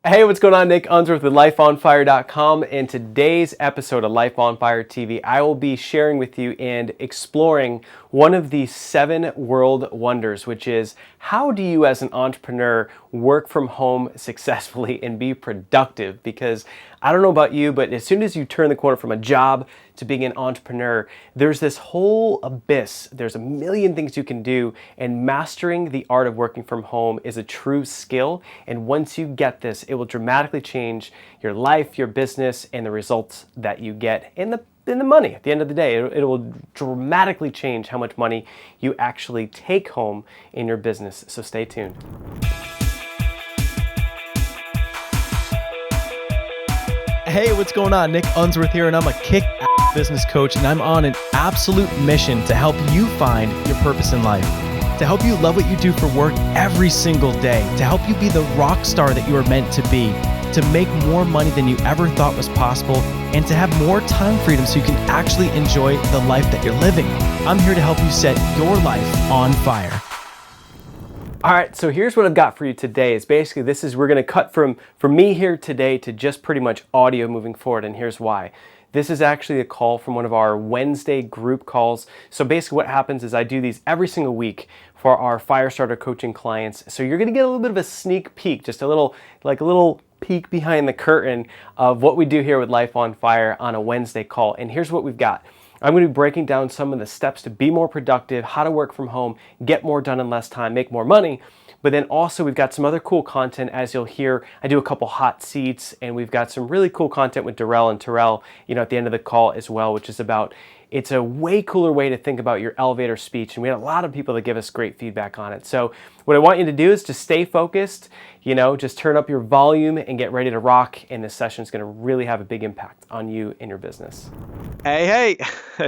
Hey, what's going on? Nick Unsworth with LifeOnFire.com. In today's episode of Life on Fire TV, I will be sharing with you and exploring one of the 7 world wonders, which is how do you as an entrepreneur work from home successfully and be productive? Because I don't know about you, but as soon as you turn the corner from a job to being an entrepreneur, there's this whole abyss. There's a million things you can do, and mastering the art of working from home is a true skill. And once you get this, it will dramatically change your life, your business, and the results that you get and the money at the end of the day. It will dramatically change how much money you actually take home in your business. So stay tuned. Hey, what's going on? Nick Unsworth here, and I'm a kick-ass business coach, and I'm on an absolute mission to help you find your purpose in life, to help you love what you do for work every single day, to help you be the rock star that you are meant to be, to make more money than you ever thought was possible, and to have more time freedom so you can actually enjoy the life that you're living. I'm here to help you set your life on fire. All right, so here's what I've got for you today. Is basically we're going to cut from me here today to just pretty much audio moving forward, and here's why. This is actually a call from one of our Wednesday group calls. So basically what happens is I do these every single week for our Firestarter coaching clients. So you're going to get a little bit of a sneak peek, just a little peek behind the curtain of what we do here with Life on Fire on a Wednesday call. And here's what we've got. I'm going to be breaking down some of the steps to be more productive, how to work from home, get more done in less time, make more money. But then also we've got some other cool content. As you'll hear, I do a couple hot seats, and we've got some really cool content with Terrell and Terrell, at the end of the call as well, which is about, it's a way cooler way to think about your elevator speech. And we had a lot of people that give us great feedback on it. So what I want you to do is to stay focused, just turn up your volume and get ready to rock. And this session is going to really have a big impact on you and your business. Hey,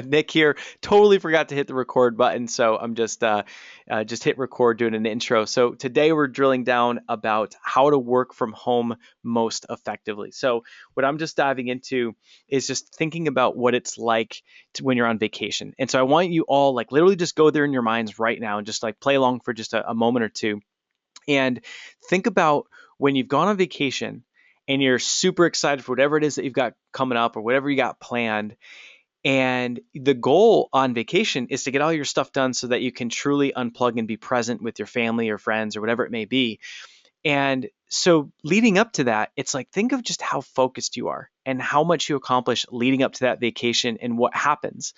Nick here. Totally forgot to hit the record button, so I'm just hit record doing an intro. So today we're drilling down about how to work from home most effectively. So what I'm just diving into is just thinking about what it's like when you're on vacation. And so I want you all literally just go there in your minds right now and just play along for just a moment or two and think about when you've gone on vacation and you're super excited for whatever it is that you've got coming up or whatever you got planned. And the goal on vacation is to get all your stuff done so that you can truly unplug and be present with your family or friends or whatever it may be. And so leading up to that, it's think of just how focused you are and how much you accomplish leading up to that vacation and what happens.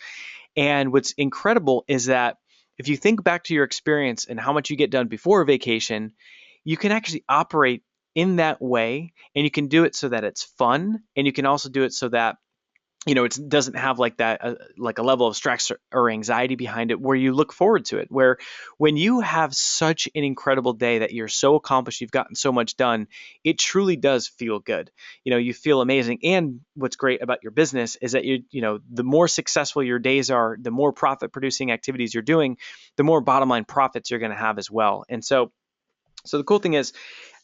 And what's incredible is that if you think back to your experience and how much you get done before a vacation, you can actually operate in that way, and you can do it so that it's fun, and you can also do it so that it doesn't have that a level of stress or anxiety behind it, where you look forward to it, where when you have such an incredible day that you're so accomplished, you've gotten so much done, it truly does feel good. You feel amazing. And what's great about your business is that the more successful your days are, the more profit producing activities you're doing, the more bottom line profits you're going to have as well. And so the cool thing is,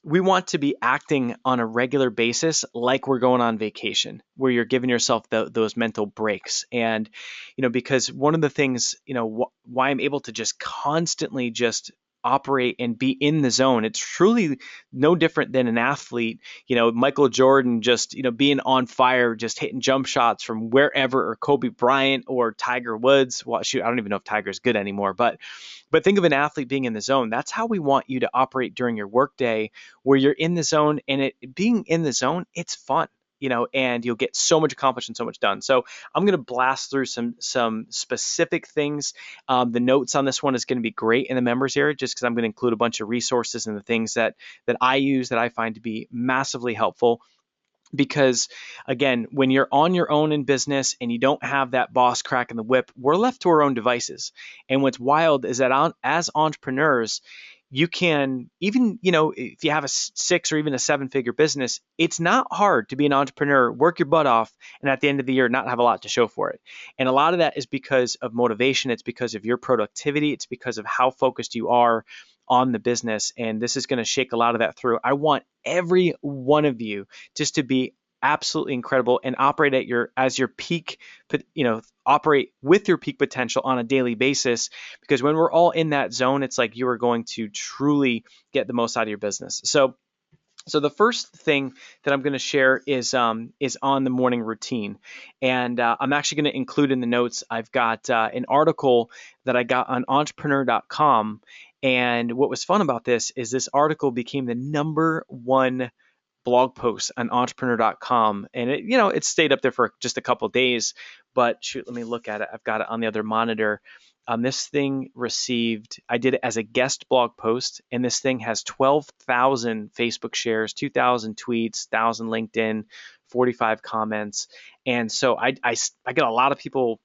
we want to be acting on a regular basis like we're going on vacation, where you're giving yourself those mental breaks. And, because one of the things, why I'm able to just constantly just operate and be in the zone, it's truly no different than an athlete, Michael Jordan just, being on fire, just hitting jump shots from wherever, or Kobe Bryant or Tiger Woods. Well, shoot, I don't even know if Tiger's good anymore, but think of an athlete being in the zone. That's how we want you to operate during your workday, where you're in the zone, and being in the zone, it's fun. And you'll get so much accomplished and so much done. So I'm going to blast through some specific things. The notes on this one is going to be great in the members area, just because I'm going to include a bunch of resources and the things that I use that I find to be massively helpful. Because again, when you're on your own in business and you don't have that boss cracking the whip, we're left to our own devices. And what's wild is that as entrepreneurs, you can, even, if you have a 6 or even a 7-figure business, it's not hard to be an entrepreneur, work your butt off, and at the end of the year, not have a lot to show for it. And a lot of that is because of motivation. It's because of your productivity. It's because of how focused you are on the business. And this is going to shake a lot of that through. I want every one of you just to be absolutely incredible and operate at your peak, operate with your peak potential on a daily basis. Because when we're all in that zone, it's like you are going to truly get the most out of your business. So So the first thing that I'm going to share is on the morning routine, and I'm actually going to include in the notes. I've got an article that I got on entrepreneur.com, and what was fun about this article became the number one blog post on entrepreneur.com, and it stayed up there for just a couple of days. But shoot, let me look at it. I've got it on the other monitor. This thing received, I did it as a guest blog post, and this thing has 12,000 Facebook shares, 2,000 tweets, 1,000 LinkedIn, 45 comments. And so I get a lot of people,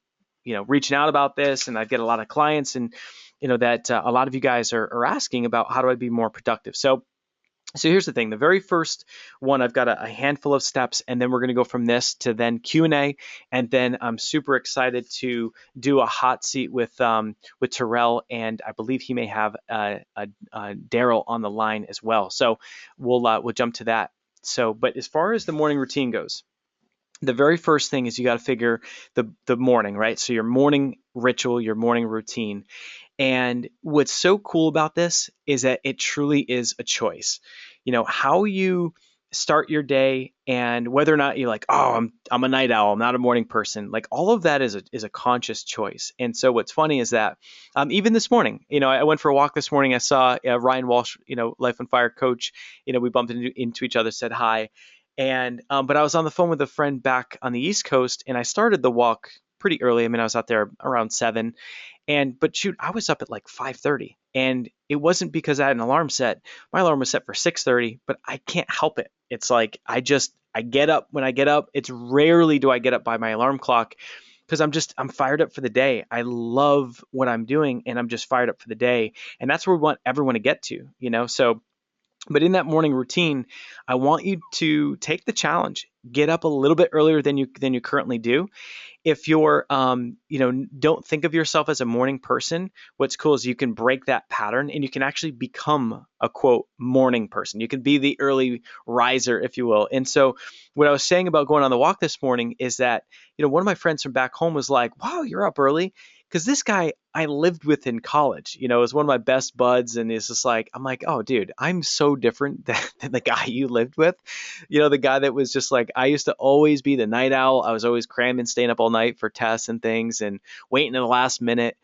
reaching out about this, and I get a lot of clients, and, that a lot of you guys are asking about how do I be more productive. So here's the thing. The very first one, I've got a handful of steps, and then we're going to go from this to then Q&A, and then I'm super excited to do a hot seat with Terrell, and I believe he may have Daryl on the line as well. So we'll jump to that. So, but as far as the morning routine goes, the very first thing is you got to figure the morning, right? So your morning ritual, your morning routine. And what's so cool about this is that it truly is a choice. How you start your day, and whether or not you're like, oh, I'm a night owl, I'm not a morning person. Like, all of that is a conscious choice. And so what's funny is that even this morning, I went for a walk this morning. I saw Ryan Walsh, Life on Fire coach. We bumped into each other, said hi. And but I was on the phone with a friend back on the East Coast, and I started the walk pretty early. I mean, I was out there around 7. But shoot, I was up at like 5:30, and it wasn't because I had an alarm set. My alarm was set for 6:30, but I can't help it. It's like I get up when I get up. It's rarely do I get up by my alarm clock, because I'm fired up for the day. I love what I'm doing, and I'm just fired up for the day. And that's where we want everyone to get to. So, but in that morning routine, I want you to take the challenge. Get up a little bit earlier than you currently do. If you're don't think of yourself as a morning person, what's cool is you can break that pattern, and you can actually become a quote morning person. You can be the early riser, if you will. And so what I was saying about going on the walk this morning is that one of my friends from back home was like, wow, you're up early, because this guy I lived with in college, is one of my best buds. And it's just like, I'm like, oh dude, I'm so different than the guy you lived with. The guy that was just like, I used to always be the night owl. I was always cramming, staying up all night for tests and things, and waiting in the last minute.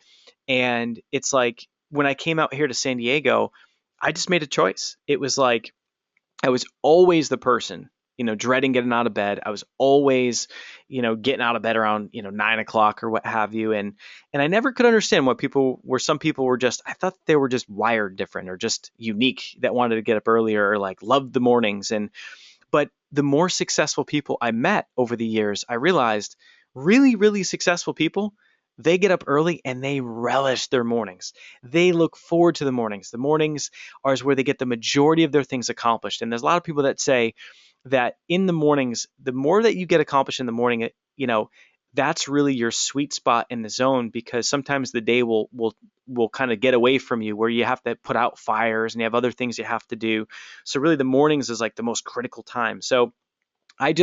And it's like, when I came out here to San Diego, I just made a choice. It was like, I was always the person, dreading getting out of bed. I was always, getting out of bed around, 9 o'clock or what have you. And I never could understand what some people were just, I thought they were just wired different or just unique, that wanted to get up earlier, or like loved the mornings. But the more successful people I met over the years, I realized really, really successful people, they get up early and they relish their mornings. They look forward to the mornings. The mornings are where they get the majority of their things accomplished. And there's a lot of people that say that in the mornings, the more that you get accomplished in the morning, that's really your sweet spot in the zone, because sometimes the day will kind of get away from you, where you have to put out fires and you have other things you have to do. So really the mornings is like the most critical time. So I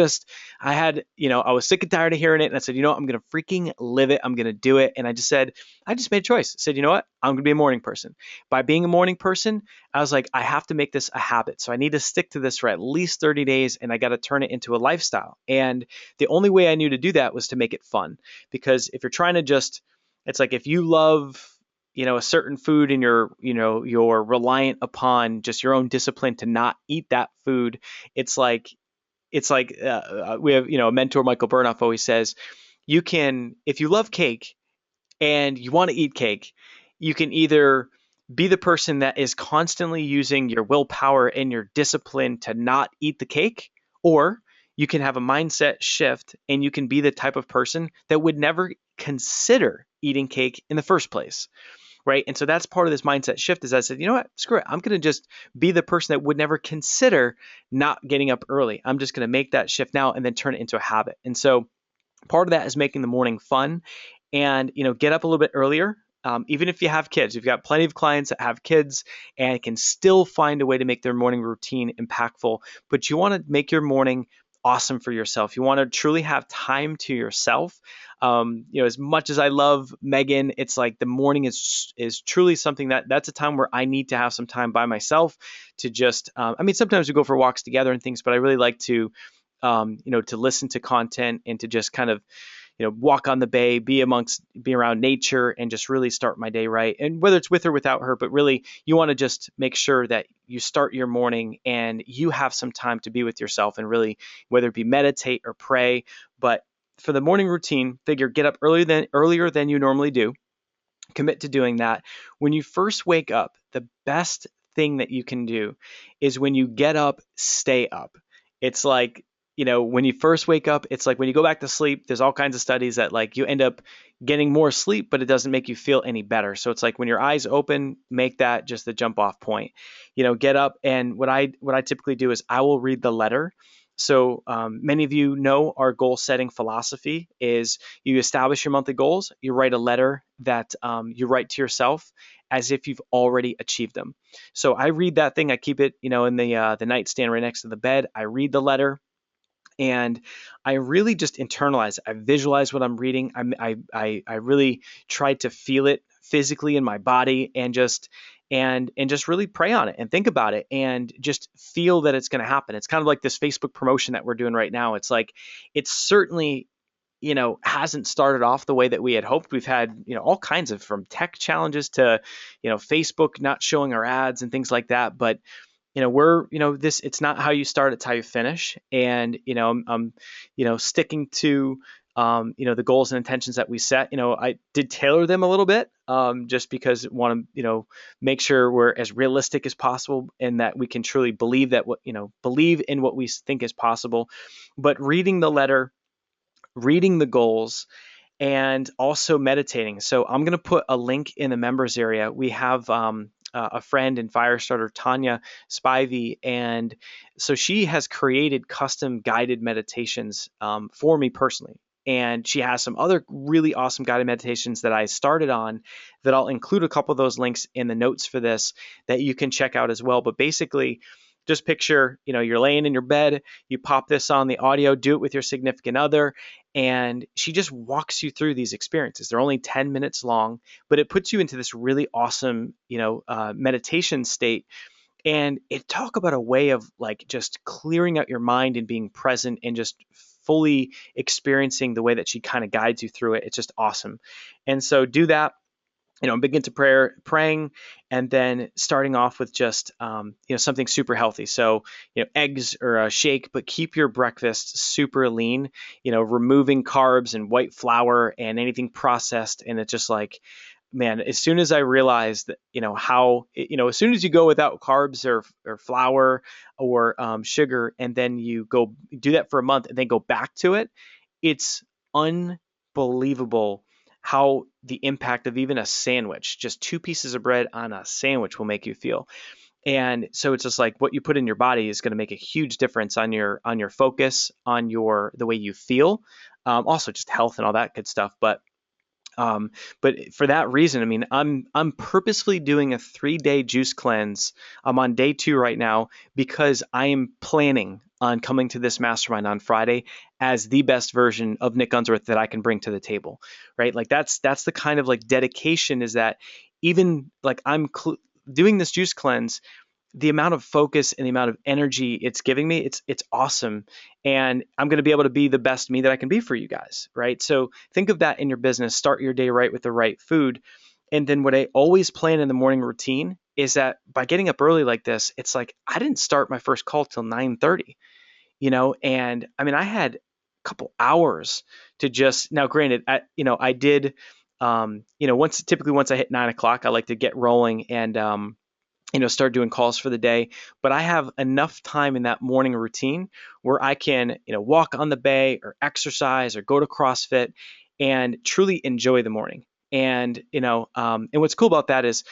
had, I was sick and tired of hearing it. And I said, I'm going to freaking live it. I'm going to do it. And I just made a choice. I said, you know what? I'm going to be a morning person. By being a morning person, I was like, I have to make this a habit. So I need to stick to this for at least 30 days, and I got to turn it into a lifestyle. And the only way I knew to do that was to make it fun. Because if you're trying to it's like, if you love, a certain food, and you're reliant upon just your own discipline to not eat that food, it's like we have, a mentor, Michael Burnoff, always says, if you love cake and you want to eat cake, you can either be the person that is constantly using your willpower and your discipline to not eat the cake, or you can have a mindset shift and you can be the type of person that would never consider eating cake in the first place. Right. And so that's part of this mindset shift. Is I said, you know what, screw it. I'm going to just be the person that would never consider not getting up early. I'm just going to make that shift now and then turn it into a habit. And so part of that is making the morning fun, and, get up a little bit earlier. Even if you have kids, you've got plenty of clients that have kids and can still find a way to make their morning routine impactful, but you want to make your morning awesome for yourself. You want to truly have time to yourself. As much as I love Megan, it's like the morning is truly something that's a time where I need to have some time by myself to just. Sometimes we go for walks together and things, but I really like to, to listen to content and to just kind of walk on the bay, be around nature, and just really start my day right. And whether it's with or without her, but really you want to just make sure that you start your morning and you have some time to be with yourself and really, whether it be meditate or pray. But for the morning routine, figure get up earlier than you normally do. Commit to doing that. When you first wake up, the best thing that you can do is when you get up, stay up. It's like, when you first wake up, it's like when you go back to sleep, there's all kinds of studies that like you end up getting more sleep, but it doesn't make you feel any better. So it's like when your eyes open, make that just the jump off point. Get up, and what I typically do is I will read the letter. So many of you know our goal setting philosophy is you establish your monthly goals, you write a letter that you write to yourself as if you've already achieved them. So I read that thing, I keep it, in the nightstand right next to the bed. I read the letter, and I really just internalize it. I visualize what I'm reading. I really try to feel it physically in my body, and just really pray on it and think about it and just feel that it's going to happen. It's kind of like this Facebook promotion that we're doing right now. It's like it's certainly hasn't started off the way that we had hoped. We've had all kinds of, from tech challenges to Facebook not showing our ads and things like that. But we're this, it's not how you start, it's how you finish. And I'm sticking to the goals and intentions that we set. I did tailor them a little bit, just because I want to make sure we're as realistic as possible and that we can truly believe that believe in what we think is possible. But reading the letter, reading the goals, and also meditating. So I'm going to put a link in the members area. We have a friend in Firestarter, Tanya Spivey, and so she has created custom guided meditations for me personally. And she has some other really awesome guided meditations that I started on that I'll include a couple of those links in the notes for this that you can check out as well. But basically, just picture, you're laying in your bed, you pop this on the audio, do it with your significant other, and she just walks you through these experiences. They're only 10 minutes long, but it puts you into this really awesome, meditation state. And it talk about a way of like just clearing out your mind and being present and just fully experiencing the way that she kind of guides you through it. It's just awesome. And so do that. Begin to praying, and then starting off with just, something super healthy. So, eggs or a shake, but keep your breakfast super lean, removing carbs and white flour and anything processed. And it's just like, man, as soon as I realized that, as soon as you go without carbs or flour or sugar, and then you go do that for a month and then go back to it, it's unbelievable how the impact of even a sandwich, just two pieces of bread on a sandwich, will make you feel. And so it's just like what you put in your body is going to make a huge difference on your focus, on the way you feel, also just health and all that good stuff. But for that reason, I mean, I'm purposefully doing a 3-day juice cleanse. I'm on day 2 right now because I am planning on coming to this mastermind on Friday as the best version of Nick Unsworth that I can bring to the table, right? Like that's the kind of like dedication, is that even like doing this juice cleanse, the amount of focus and the amount of energy it's giving me, it's awesome. And I'm going to be able to be the best me that I can be for you guys, right? So think of that in your business. Start your day right with the right food. And then what I always plan in the morning routine is that by getting up early like this, it's like I didn't start my first call till 9:30, and I mean, I had a couple hours to just, now granted, I did, once I hit 9 o'clock, I like to get rolling and, start doing calls for the day. But I have enough time in that morning routine where I can, walk on the bay or exercise or go to CrossFit and truly enjoy the morning. And, and what's cool about that is,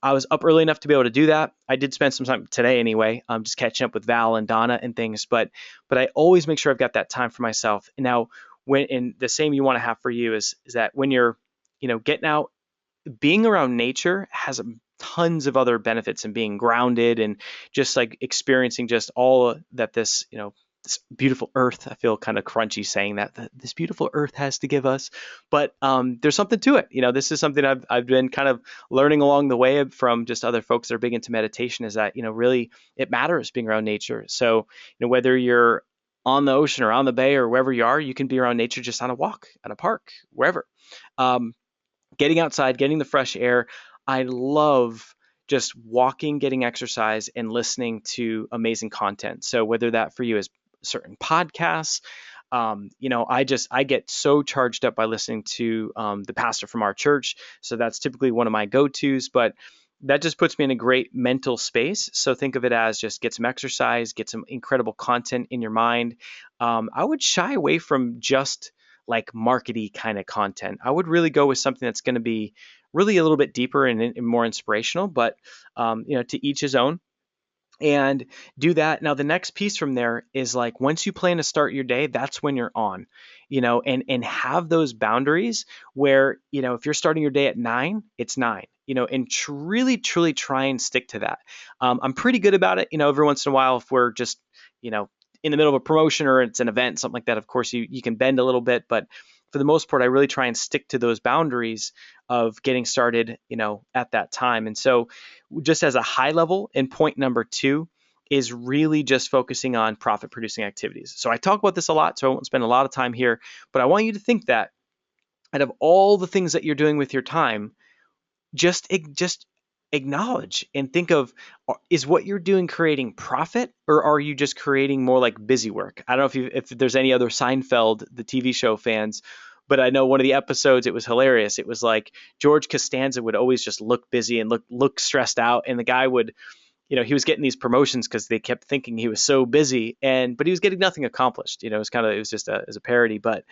I was up early enough to be able to do that. I did spend some time today anyway, just catching up with Val and Donna and things, but I always make sure I've got that time for myself. And now and the same you want to have for you is that when you're, getting out, being around nature has tons of other benefits, and being grounded and just like experiencing just all that this, this beautiful earth. I feel kind of crunchy saying that this beautiful earth has to give us, but there's something to it. This is something I've been kind of learning along the way from just other folks that are big into meditation, is that really it matters being around nature. So whether you're on the ocean or on the bay or wherever you are, you can be around nature just on a walk, at a park, wherever. Um, Getting outside, getting the fresh air. I love just walking, getting exercise, and listening to amazing content. So whether that for you is certain podcasts, I get so charged up by listening to the pastor from our church. So that's typically one of my go-tos, but that just puts me in a great mental space. So think of it as just get some exercise, get some incredible content in your mind. I would shy away from just like markety kind of content. I would really go with something that's going to be really a little bit deeper and more inspirational, but to each his own, and do that. Now, the next piece from there is like, once you plan to start your day, that's when you're on, and have those boundaries where, if you're starting your day at 9, it's 9, and really, truly try and stick to that. I'm pretty good about it. Every once in a while, if we're just, in the middle of a promotion or it's an event, something like that, of course you can bend a little bit, but for the most part, I really try and stick to those boundaries of getting started, at that time. And so just as a high level, and point number 2 is really just focusing on profit producing activities. So I talk about this a lot, so I won't spend a lot of time here, but I want you to think that out of all the things that you're doing with your time, just acknowledge and think of, is what you're doing creating profit, or are you just creating more like busy work? I don't know if there's any other Seinfeld, the TV show fans, but I know one of the episodes, it was hilarious. It was like George Costanza would always just look busy and look stressed out, and the guy would, he was getting these promotions because they kept thinking he was so busy, but he was getting nothing accomplished. It was just as a parody. But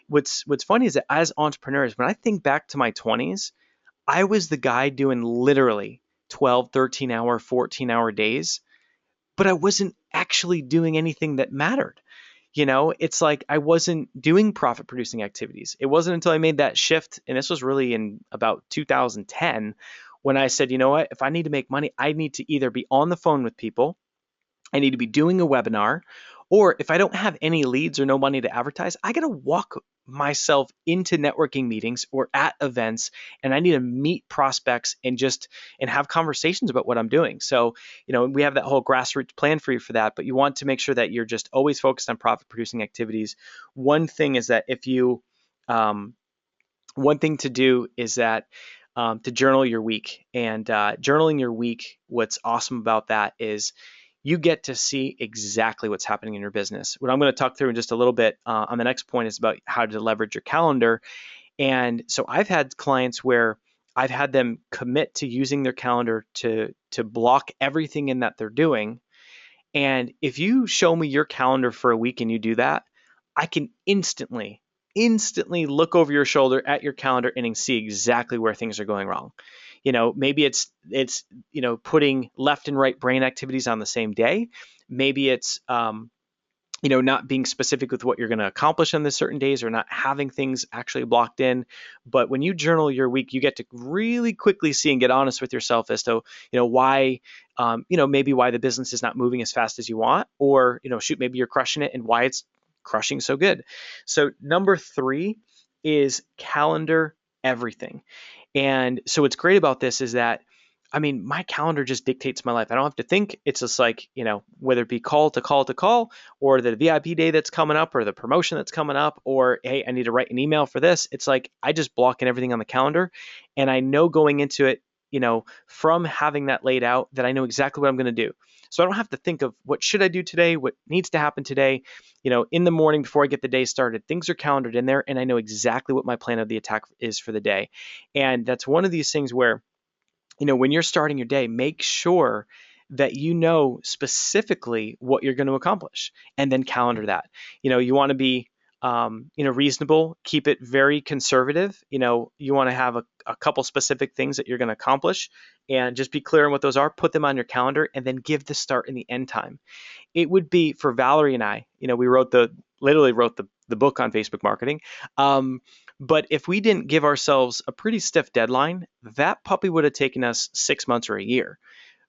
what's funny is that as entrepreneurs, when I think back to my 20s, I was the guy doing literally 12, 13-hour, 14-hour days, but I wasn't actually doing anything that mattered. It's like I wasn't doing profit producing activities. It wasn't until I made that shift, and this was really in about 2010, when I said, you know what, if I need to make money, I need to either be on the phone with people, I need to be doing a webinar, or if I don't have any leads or no money to advertise, I got to walk myself into networking meetings or at events, and I need to meet prospects and have conversations about what I'm doing. So, we have that whole grassroots plan for you for that, but you want to make sure that you're just always focused on profit producing activities. One thing is that one thing to do is that to journal your week, and journaling your week. What's awesome about that is you get to see exactly what's happening in your business. What I'm going to talk through in just a little bit on the next point is about how to leverage your calendar. And so I've had clients where I've had them commit to using their calendar to block everything in that they're doing. And if you show me your calendar for a week and you do that, I can instantly look over your shoulder at your calendar and see exactly where things are going wrong. Maybe it's putting left and right brain activities on the same day. Maybe it's not being specific with what you're going to accomplish on the certain days, or not having things actually blocked in. But when you journal your week, you get to really quickly see and get honest with yourself as to, why, maybe why the business is not moving as fast as you want, or, shoot, maybe you're crushing it and why it's crushing so good. So number 3 is calendar everything. And so what's great about this is that, my calendar just dictates my life. I don't have to think. It's just like, whether it be call to call to call, or the VIP day that's coming up, or the promotion that's coming up, or, hey, I need to write an email for this. It's like, I just block in everything on the calendar. And I know going into it, from having that laid out, that I know exactly what I'm going to do. So I don't have to think of what should I do today, what needs to happen today. In the morning before I get the day started, things are calendared in there, and I know exactly what my plan of the attack is for the day. And that's one of these things where, when you're starting your day, make sure that you know specifically what you're going to accomplish, and then calendar that. You want to be, reasonable, keep it very conservative. You want to have a couple specific things that you're going to accomplish, and just be clear on what those are, put them on your calendar, and then give the start and the end time. It would be for Valerie and I, we literally wrote the book on Facebook marketing. But if we didn't give ourselves a pretty stiff deadline, that puppy would have taken us 6 months or a year.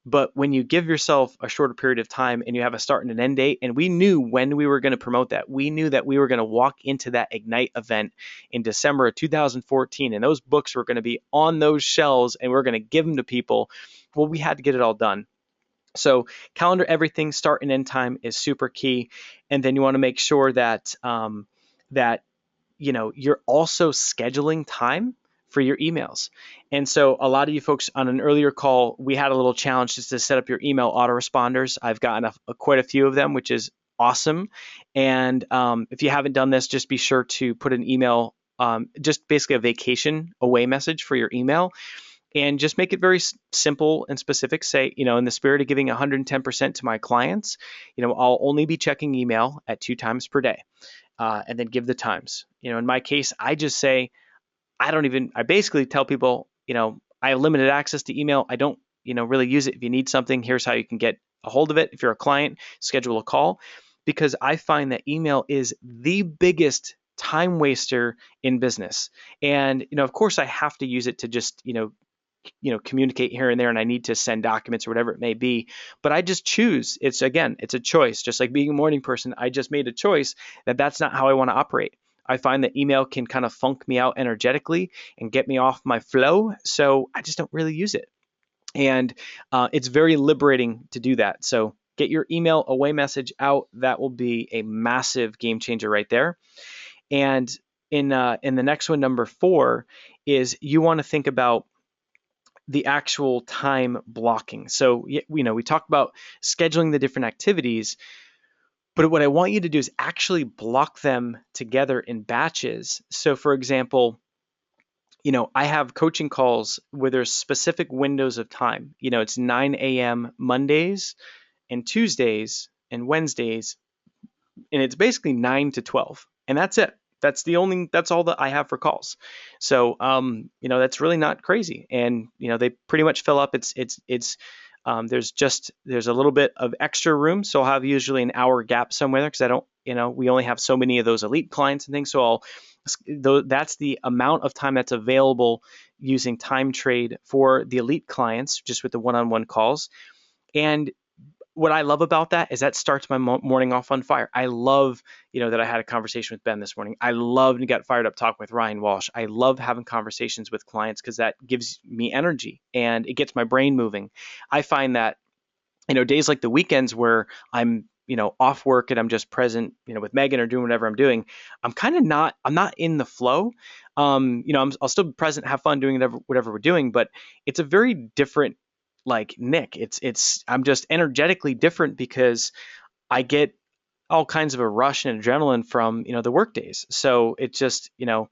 But when you give yourself a shorter period of time and you have a start and an end date, and we knew when we were going to promote that, we knew that we were going to walk into that Ignite event in December of 2014, and those books were going to be on those shelves and we are going to give them to people. Well, we had to get it all done. So calendar everything, start and end time is super key. And then you want to make sure that that you're also scheduling time for your emails. And so a lot of you folks on an earlier call, we had a little challenge just to set up your email autoresponders. I've gotten quite a few of them, which is awesome. And if you haven't done this, just be sure to put an email, just basically a vacation away message for your email, and just make it very simple and specific. Say, in the spirit of giving 110% to my clients, I'll only be checking email at 2 times per day, and then give the times. In my case, I just say, I basically tell people, I have limited access to email. I don't, really use it. If you need something, here's how you can get a hold of it. If you're a client, schedule a call, because I find that email is the biggest time waster in business. And, of course I have to use it to just, communicate here and there, and I need to send documents or whatever it may be. But I just choose. It's a choice. Just like being a morning person, I just made a choice that that's not how I want to operate. I find that email can kind of funk me out energetically and get me off my flow. So I just don't really use it. And it's very liberating to do that. So get your email away message out. That will be a massive game changer right there. And in the next one, number 4, is you want to think about the actual time blocking. So, we talked about scheduling the different activities, but what I want you to do is actually block them together in batches. So, for example, I have coaching calls where there's specific windows of time. It's 9 a.m. Mondays and Tuesdays and Wednesdays, and it's basically 9 to 12, and that's it. That's all that I have for calls. So, that's really not crazy. And, they pretty much fill up. There's a little bit of extra room. So I'll have usually an hour gap somewhere there, because I don't, we only have so many of those elite clients and things. So that's the amount of time that's available using time trade for the elite clients, just with the one-on-one calls. And what I love about that is that starts my morning off on fire. I love, that I had a conversation with Ben this morning. I love to get fired up talk with Ryan Walsh. I love having conversations with clients because that gives me energy and it gets my brain moving. I find that, days like the weekends where I'm, off work and I'm just present, with Megan or doing whatever I'm doing, I'm not in the flow. I'll still be present, have fun doing whatever we're doing, but it's a very different, like Nick, I'm just energetically different because I get all kinds of a rush and adrenaline from, the work days. So it's just, and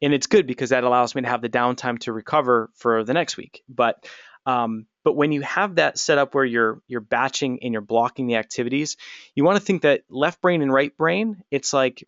it's good because that allows me to have the downtime to recover for the next week. But when you have that set up where you're batching and you're blocking the activities, you want to think that left brain and right brain, it's like,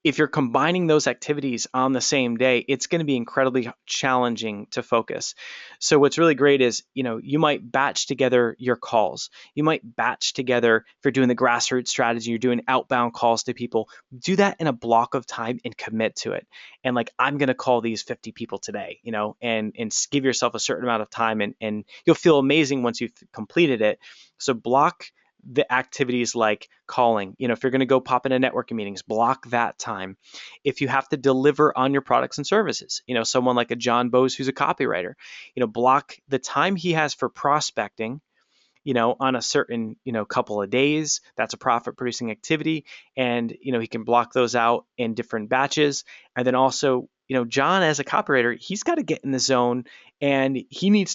if you're combining those activities on the same day, it's going to be incredibly challenging to focus. So what's really great is, you might batch together your calls. You might batch together, if you're doing the grassroots strategy, you're doing outbound calls to people, do that in a block of time and commit to it. And like, I'm going to call these 50 people today, and give yourself a certain amount of time, and you'll feel amazing once you've completed it. So block the activities like calling. If you're going to go pop into networking meetings, block that time. If you have to deliver on your products and services, someone like a John Bose who's a copywriter, block the time he has for prospecting, on a certain, couple of days. That's a profit producing activity. And, he can block those out in different batches. And then also, John, as a copywriter, he's got to get in the zone, and he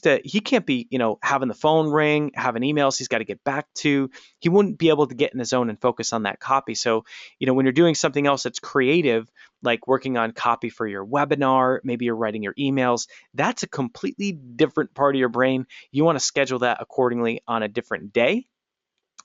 can't be, having the phone ring, having emails he's got to get back to. He wouldn't be able to get in the zone and focus on that copy. So, when you're doing something else that's creative, like working on copy for your webinar, maybe you're writing your emails, that's a completely different part of your brain. You want to schedule that accordingly on a different day.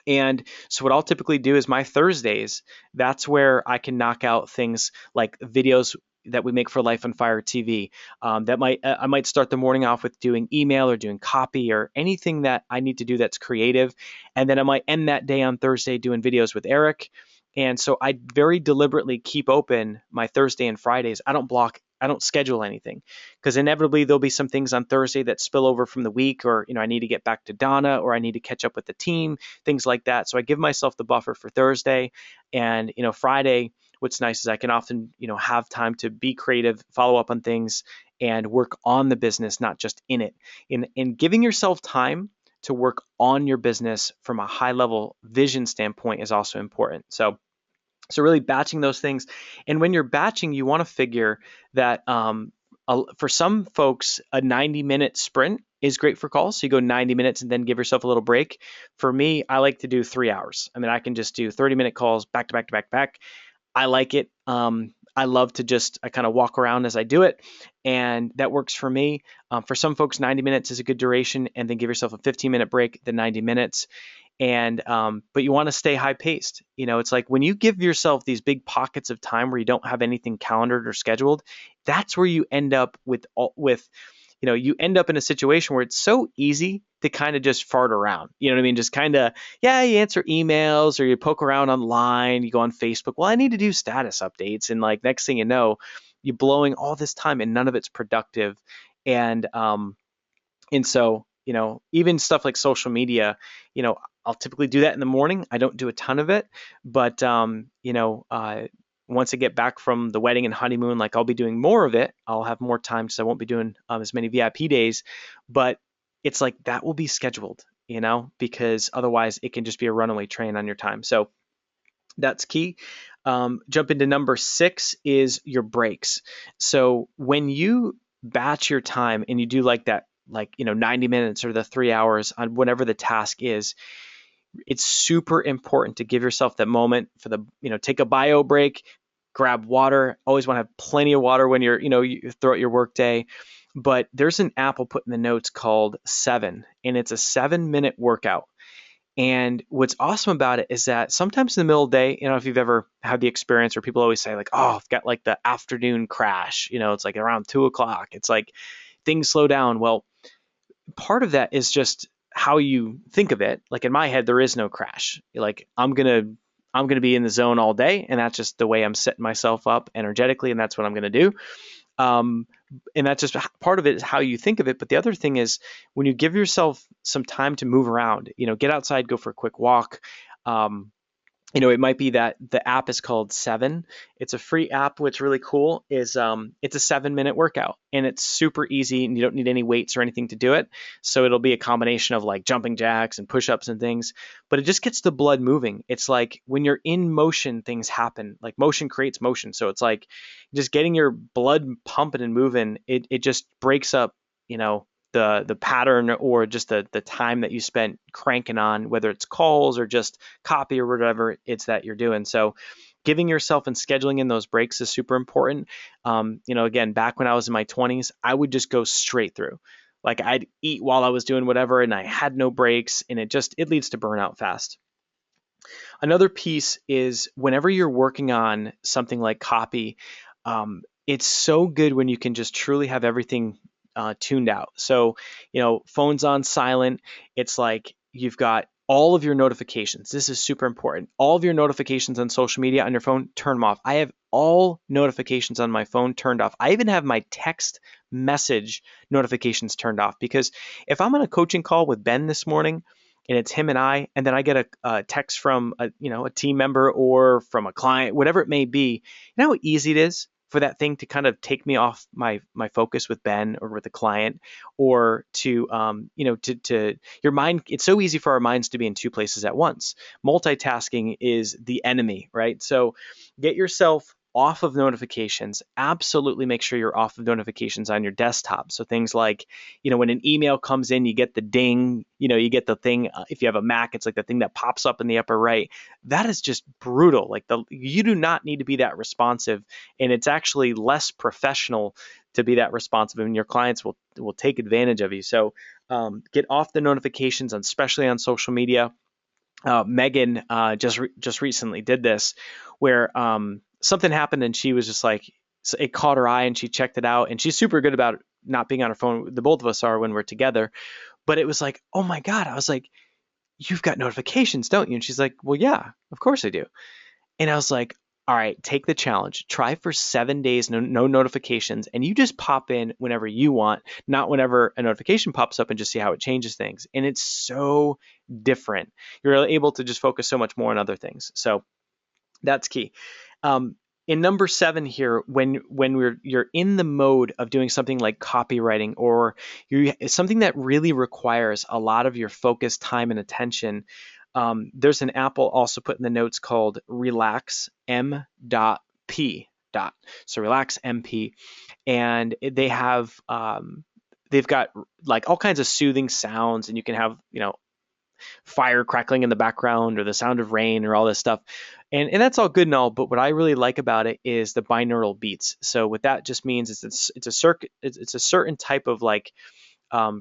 And so what I'll typically do is my Thursdays, that's where I can knock out things like videos that we make for Life on Fire TV. I might start the morning off with doing email or doing copy or anything that I need to do that's creative. And then I might end that day on Thursday doing videos with Eric. And so I very deliberately keep open my Thursday and Fridays. I don't block I don't schedule anything, because inevitably there'll be some things on Thursday that spill over from the week, or I need to get back to Donna, or I need to catch up with the team, things like that. So I give myself the buffer for Thursday, and Friday. What's nice is I can often have time to be creative, follow up on things, and work on the business, not just in it. In giving yourself time to work on your business from a high level vision standpoint is also important. So really batching those things. And when you're batching, you want to figure that for some folks, a 90-minute sprint is great for calls. So you go 90 minutes and then give yourself a little break. For me, I like to do 3 hours. I mean, I can just do 30-minute calls back to back to back to back. I like it. I love to I kind of walk around as I do it, and that works for me. For some folks, 90 minutes is a good duration, and then give yourself a 15-minute break, then 90 minutes. And but you want to stay high paced. It's like when you give yourself these big pockets of time where you don't have anything calendared or scheduled, that's where you end up you end up in a situation where it's so easy to kind of just fart around. You know what I mean? Just kind of, yeah, you answer emails or you poke around online, you go on Facebook. Well, I need to do status updates. And like next thing you know, you're blowing all this time and none of it's productive. And so, even stuff like social media, I'll typically do that in the morning. I don't do a ton of it, but once I get back from the wedding and honeymoon, like I'll be doing more of it. I'll have more time because I won't be doing as many VIP days, but it's like that will be scheduled, because otherwise it can just be a runaway train on your time. So that's key. Jump into number 6 is your breaks. So when you batch your time and you do like that, 90 minutes or the 3 hours on whatever the task is, it's super important to give yourself that moment for take a bio break, grab water. Always want to have plenty of water when you throughout your work day. But there's an app I'll put in the notes called 7, and it's a 7-minute workout. And what's awesome about it is that sometimes in the middle of the day, if you've ever had the experience where people always say like, oh, I've got like the afternoon crash, it's like around 2 o'clock. It's like things slow down. Well, part of that is just how you think of it. Like in my head, there is no crash. Like I'm gonna be in the zone all day, and that's just the way I'm setting myself up energetically, and that's what I'm gonna do. Um, and that's just part of it is how you think of it. But the other thing is when you give yourself some time to move around, get outside, go for a quick walk. It might be that the app is called 7. It's a free app. What's really cool is it's a 7-minute workout, and it's super easy, and you don't need any weights or anything to do it. So it'll be a combination of like jumping jacks and push-ups and things, but it just gets the blood moving. It's like when you're in motion, things happen. Like motion creates motion. So it's like just getting your blood pumping and moving. It just breaks up, the pattern or just the time that you spent cranking on, whether it's calls or just copy or whatever it's that you're doing. So giving yourself and scheduling in those breaks is super important. Again, back when I was in my 20s, I would just go straight through. Like I'd eat while I was doing whatever and I had no breaks, and it leads to burnout fast. Another piece is whenever you're working on something like copy, it's so good when you can just truly have everything tuned out. So, phone's on silent. It's like you've got all of your notifications. This is super important. All of your notifications on social media on your phone, turn them off. I have all notifications on my phone turned off. I even have my text message notifications turned off, because if I'm on a coaching call with Ben this morning and it's him and I, and then I get a text from a team member or from a client, whatever it may be, you know how easy it is for that thing to kind of take me off my focus with Ben or with the client, or to to your mind. It's so easy for our minds to be in two places at once. Multitasking is the enemy, right? So get yourself off of notifications. Absolutely make sure you're off of notifications on your desktop. So things like, when an email comes in, you get the ding, you get the thing. If you have a Mac, it's like the thing that pops up in the upper right. That is just brutal. Like you do not need to be that responsive, and it's actually less professional to be that responsive, and your clients will take advantage of you. So get off the notifications, especially on social media. Megan just recently did this, where something happened and she was just like, it caught her eye and she checked it out, and she's super good about not being on her phone. The both of us are when we're together, but it was like, oh my God. I was like, you've got notifications, don't you? And she's like, well, yeah, of course I do. And I was like, All right, take the challenge. Try for 7 days, no notifications, and you just pop in whenever you want, not whenever a notification pops up, and just see how it changes things. And it's so different. You're able to just focus so much more on other things. So that's key. Um, in number 7 here, when you're in the mode of doing something like copywriting, or something that really requires a lot of your focus, time, and attention, there's an app I'll also put in the notes called Relax M.P. So Relax MP, and they've got like all kinds of soothing sounds, and you can have fire crackling in the background or the sound of rain or all this stuff. And that's all good and all, but what I really like about it is the binaural beats. So what that just means is it's a certain type of like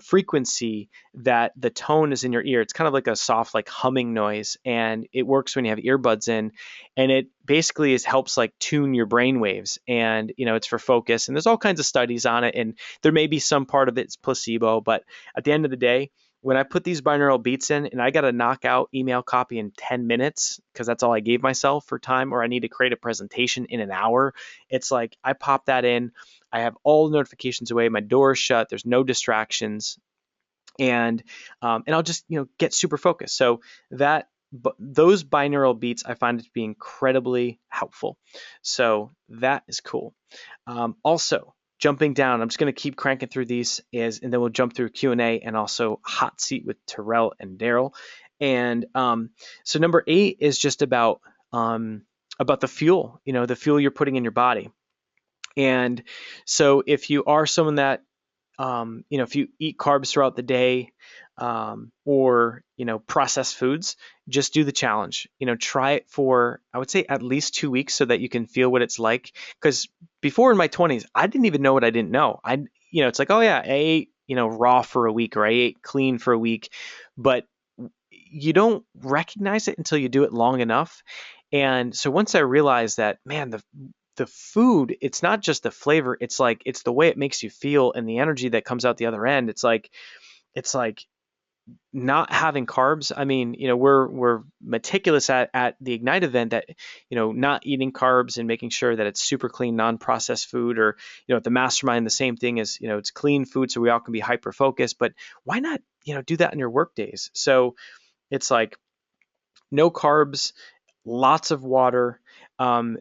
frequency that the tone is in your ear. It's kind of like a soft, like humming noise, and it works when you have earbuds in, and it basically helps like tune your brain waves. And it's for focus, and there's all kinds of studies on it, and there may be some part of it's placebo, but at the end of the day, when I put these binaural beats in and I got to knock out email copy in 10 minutes because that's all I gave myself for time, or I need to create a presentation in an hour, it's like I pop that in. I have all the notifications away. My door is shut. There's no distractions, and I'll just get super focused. So those binaural beats I find it to be incredibly helpful. So that is cool. Also, jumping down, I'm just going to keep cranking through these, and then we'll jump through Q&A and also hot seat with Terrell and Daryl. And so number 8 is just about the fuel, the fuel you're putting in your body. And so if you are someone that, if you eat carbs throughout the day, or, processed foods, just do the challenge. Try it for, I would say, at least 2 weeks so that you can feel what it's like. Because before in my 20s, I didn't even know what I didn't know. It's like, oh yeah, I ate, raw for a week, or I ate clean for a week, but you don't recognize it until you do it long enough. And so once I realized that, man, the food, it's not just the flavor, it's the way it makes you feel and the energy that comes out the other end. It's like not having carbs. I mean, we're meticulous at the Ignite event that, not eating carbs and making sure that it's super clean, non-processed food, or, at the mastermind, the same thing is, it's clean food so we all can be hyper focused. But why not, do that in your work days? So it's like no carbs, lots of water.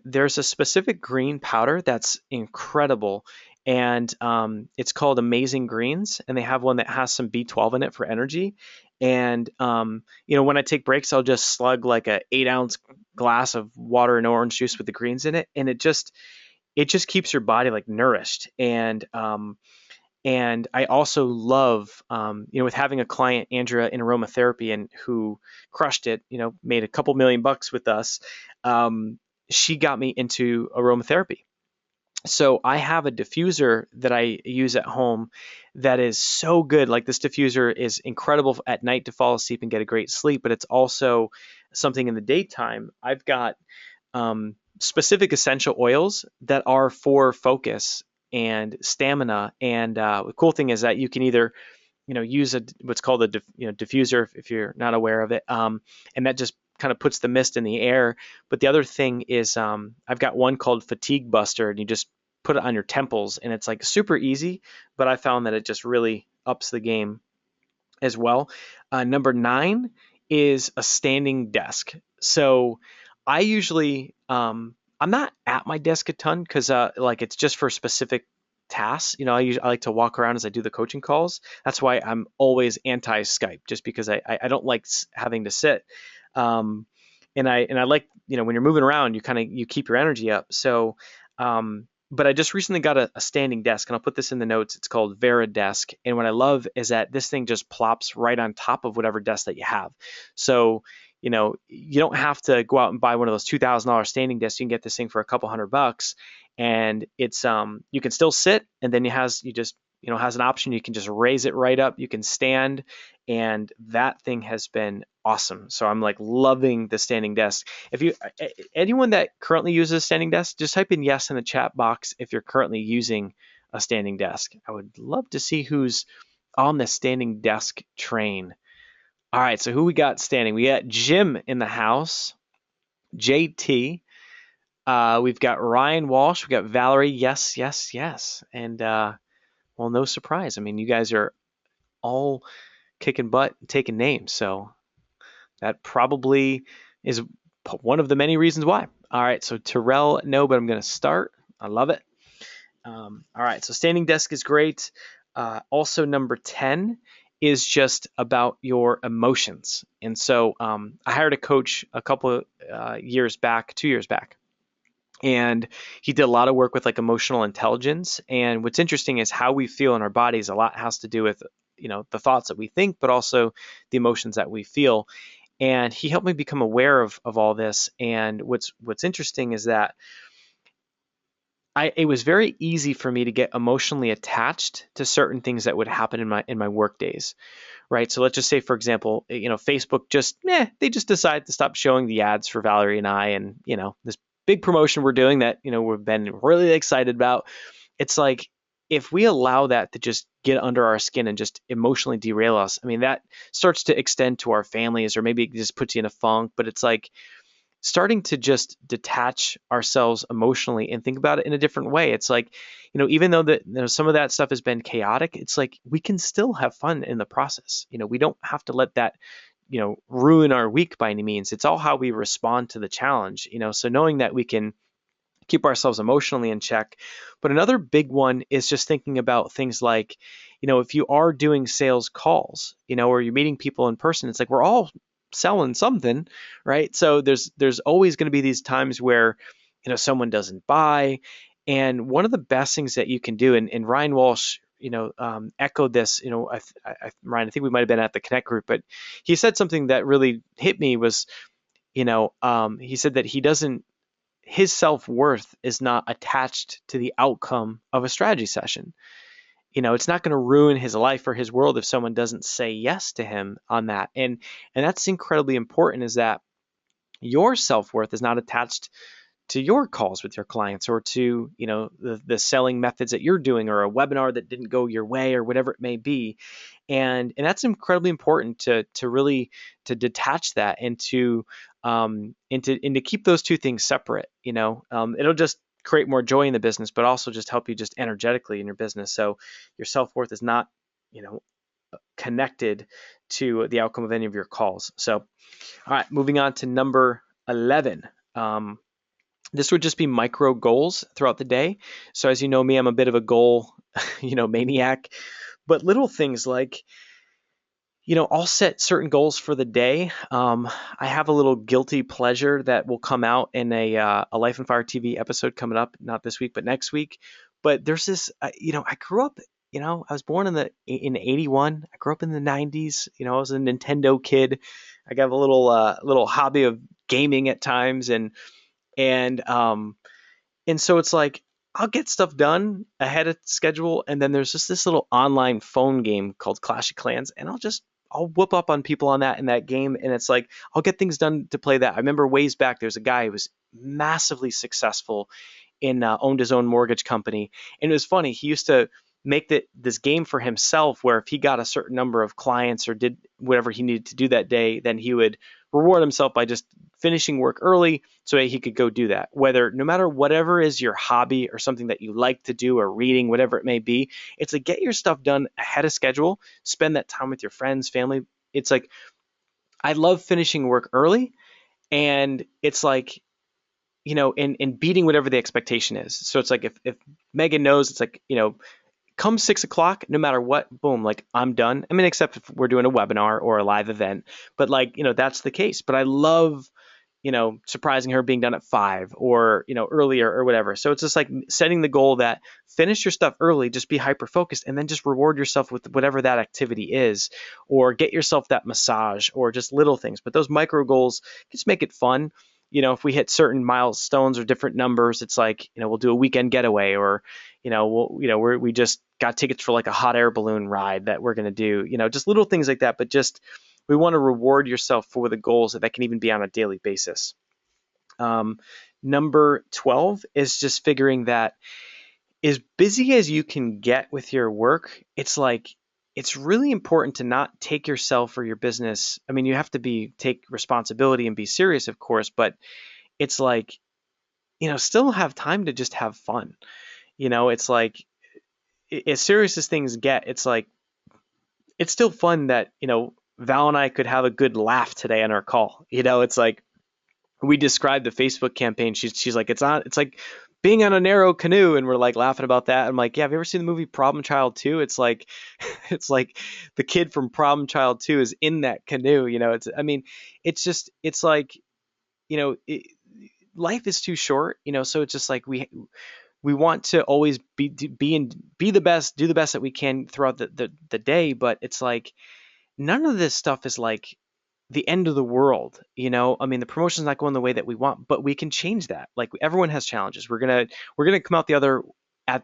There's a specific green powder that's incredible, and it's called Amazing Greens, and they have one that has some B12 in it for energy. And when I take breaks, I'll just slug like a 8-ounce glass of water and orange juice with the greens in it, and it just keeps your body like nourished. And I also love, with having a client, Andrea, in aromatherapy, and who crushed it, made a couple $1 million with us. She got me into aromatherapy. So I have a diffuser that I use at home that is so good. Like, this diffuser is incredible at night to fall asleep and get a great sleep, but it's also something in the daytime. I've got specific essential oils that are for focus and stamina. And the cool thing is that you can either use what's called a diffuser if you're not aware of it, and that just kind of puts the mist in the air. But the other thing is, I've got one called Fatigue Buster, and you just put it on your temples, and it's like super easy. But I found that it just really ups the game as well. Number 9 is a standing desk. So I usually, I'm not at my desk a ton because like it's just for specific tasks. I like to walk around as I do the coaching calls. That's why I'm always anti Skype, just because I don't like having to sit. And I like, when you're moving around, you keep your energy up. So, but I just recently got a standing desk, and I'll put this in the notes. It's called Desk. And what I love is that this thing just plops right on top of whatever desk that you have. So, you don't have to go out and buy one of those $2,000 standing desks. You can get this thing for a couple $100, and it's, you can still sit, and then has an option. You can just raise it right up. You can stand, and that thing has been awesome. So I'm like loving the standing desk. If anyone that currently uses a standing desk, just type in yes in the chat box if you're currently using a standing desk. I would love to see who's on the standing desk train. All right, so who we got standing? We got Jim in the house, JT, We've got Ryan Walsh. We've got Valerie. Yes, yes, yes. And well, no surprise. I mean, you guys are all kicking butt, and taking names. So that probably is one of the many reasons why. All right. So Terrell, no, but I'm going to start. I love it. All right. So standing desk is great. Also, number 10 is just about your emotions. And so I hired a coach a couple of years back, 2 years back, and he did a lot of work with like emotional intelligence. And what's interesting is how we feel in our bodies. A lot has to do with the thoughts that we think, but also the emotions that we feel. And he helped me become aware of all this. And what's interesting is that it was very easy for me to get emotionally attached to certain things that would happen in my work days, right? So let's just say, for example, Facebook they just decided to stop showing the ads for Valerie and I, and this big promotion we're doing that we've been really excited about. It's like, if we allow that to just get under our skin and just emotionally derail us, I mean, that starts to extend to our families, or maybe it just puts you in a funk. But it's like starting to just detach ourselves emotionally and think about it in a different way. It's like, even though that some of that stuff has been chaotic, it's like we can still have fun in the process. We don't have to let that ruin our week by any means. It's all how we respond to the challenge. So knowing that we can keep ourselves emotionally in check. But another big one is just thinking about things like, if you are doing sales calls, or you're meeting people in person, it's like we're all selling something, right? So there's always going to be these times where, someone doesn't buy. And one of the best things that you can do, and Ryan Walsh, echoed this, Ryan, I think we might have been at the Connect group, but he said something that really hit me was, he said that his self-worth is not attached to the outcome of a strategy session. It's not going to ruin his life or his world if someone doesn't say yes to him on that. And that's incredibly important, is that your self-worth is not attached to your calls with your clients, or to the selling methods that you're doing, or a webinar that didn't go your way, or whatever it may be. And that's incredibly important to really to detach that, and to keep those two things separate. It'll just create more joy in the business, but also just help you just energetically in your business. So your self-worth is not connected to the outcome of any of your calls. So all right, moving on to number 11. This would just be micro goals throughout the day. So as you know me, I'm a bit of a goal, maniac. But little things like, I'll set certain goals for the day. I have a little guilty pleasure that will come out in a Life and Fire TV episode coming up, not this week, but next week. But there's this, I grew up, I was born in 81. I grew up in the 90s. I was a Nintendo kid. I got a little hobby of gaming at times, and so it's like I'll get stuff done ahead of schedule, and then there's just this little online phone game called Clash of Clans, and I'll whoop up on people on that in that game, and it's like I'll get things done to play that. I remember ways back, there's a guy who was massively successful in owned his own mortgage company, and it was funny. He used to make this game for himself, where if he got a certain number of clients or did whatever he needed to do that day, then he would reward himself by just finishing work early so he could go do that. No matter whatever is your hobby or something that you like to do, or reading, whatever it may be, it's like get your stuff done ahead of schedule, spend that time with your friends, family. It's like I love finishing work early, and it's like, and beating whatever the expectation is. So it's like if Megan knows, it's like, come 6 o'clock, no matter what, boom, like I'm done. I mean, except if we're doing a webinar or a live event, but like, that's the case. But I love, surprising her being done at 5, or, earlier or whatever. So it's just like setting the goal that finish your stuff early, just be hyper focused, and then just reward yourself with whatever that activity is, or get yourself that massage, or just little things. But those micro goals, just make it fun. If we hit certain milestones or different numbers, it's like, we'll do a weekend getaway, or, we just got tickets for like a hot air balloon ride that we're going to do, just little things like that. But just, we want to reward yourself for the goals that can even be on a daily basis. Number 12 is just figuring that as busy as you can get with your work, it's like, it's really important to not take yourself or your business. I mean, you have to take responsibility and be serious, of course, but it's like, still have time to just have fun. It's like, as serious as things get, it's like, it's still fun that, Val and I could have a good laugh today on our call. It's like, we described the Facebook campaign. She's like, it's like being on a narrow canoe, and we're like laughing about that. I'm like, yeah, have you ever seen the movie Problem Child 2? It's like, it's like the kid from Problem Child 2 is in that canoe. I mean, it's like, you know, it, life is too short. So it's just like, we want to always be the best, do the best that we can throughout the day. But it's like, none of this stuff is like the end of the world. I mean, the promotion's not going the way that we want, but we can change that. Like, everyone has challenges. We're gonna come out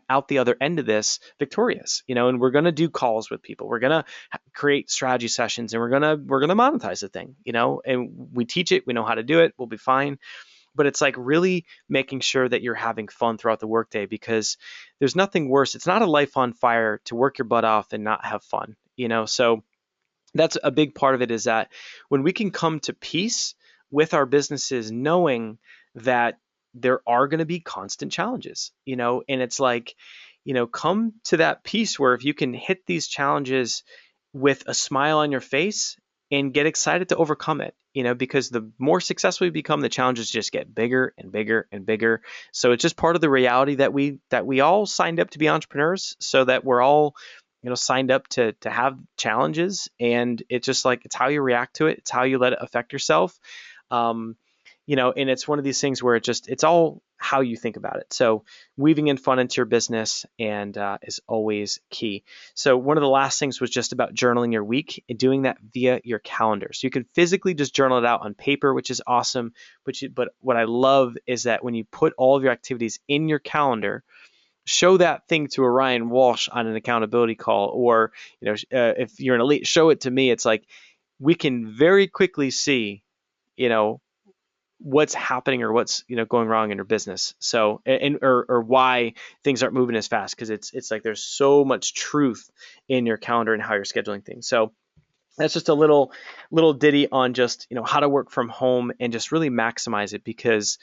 out the other end of this victorious. And we're gonna do calls with people. We're gonna create strategy sessions, and we're gonna monetize the thing. And we teach it. We know how to do it. We'll be fine. But it's like, really making sure that you're having fun throughout the workday, because there's nothing worse. It's not a life on fire to work your butt off and not have fun. So that's a big part of it, is that when we can come to peace with our businesses, knowing that there are going to be constant challenges, and it's like, come to that peace where, if you can hit these challenges with a smile on your face and get excited to overcome it, because the more successful we become, the challenges just get bigger and bigger and bigger. So it's just part of the reality that we all signed up to be entrepreneurs, so that we're all, signed up to have challenges. And it's just like, it's how you react to it. It's how you let it affect yourself. Um, and it's one of these things where it's all how you think about it. So weaving in fun into your business and is always key. So one of the last things was just about journaling your week and doing that via your calendar. So you can physically just journal it out on paper, which is awesome. But what I love is that when you put all of your activities in your calendar, show that thing to a Ryan Walsh on an accountability call, or if you're an elite, show it to me. It's like, we can very quickly see, you know, what's happening, or what's, going wrong in your business. So, or why things aren't moving as fast, because it's like, there's so much truth in your calendar and how you're scheduling things. So that's just a little ditty on just, how to work from home and just really maximize it. Because,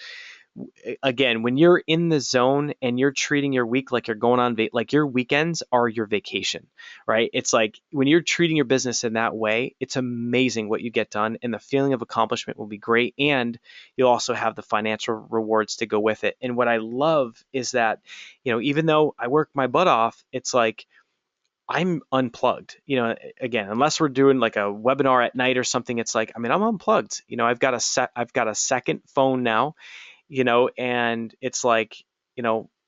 again, when you're in the zone and you're treating your week like you're going on like your weekends are your vacation, right? It's like, when you're treating your business in that way, it's amazing what you get done, and the feeling of accomplishment will be great, and you'll also have the financial rewards to go with it. And what I love is that, even though I work my butt off, it's like, I'm unplugged. Again, unless we're doing like a webinar at night or something, it's like, I mean, I'm unplugged. I've got a second phone now, and it's like,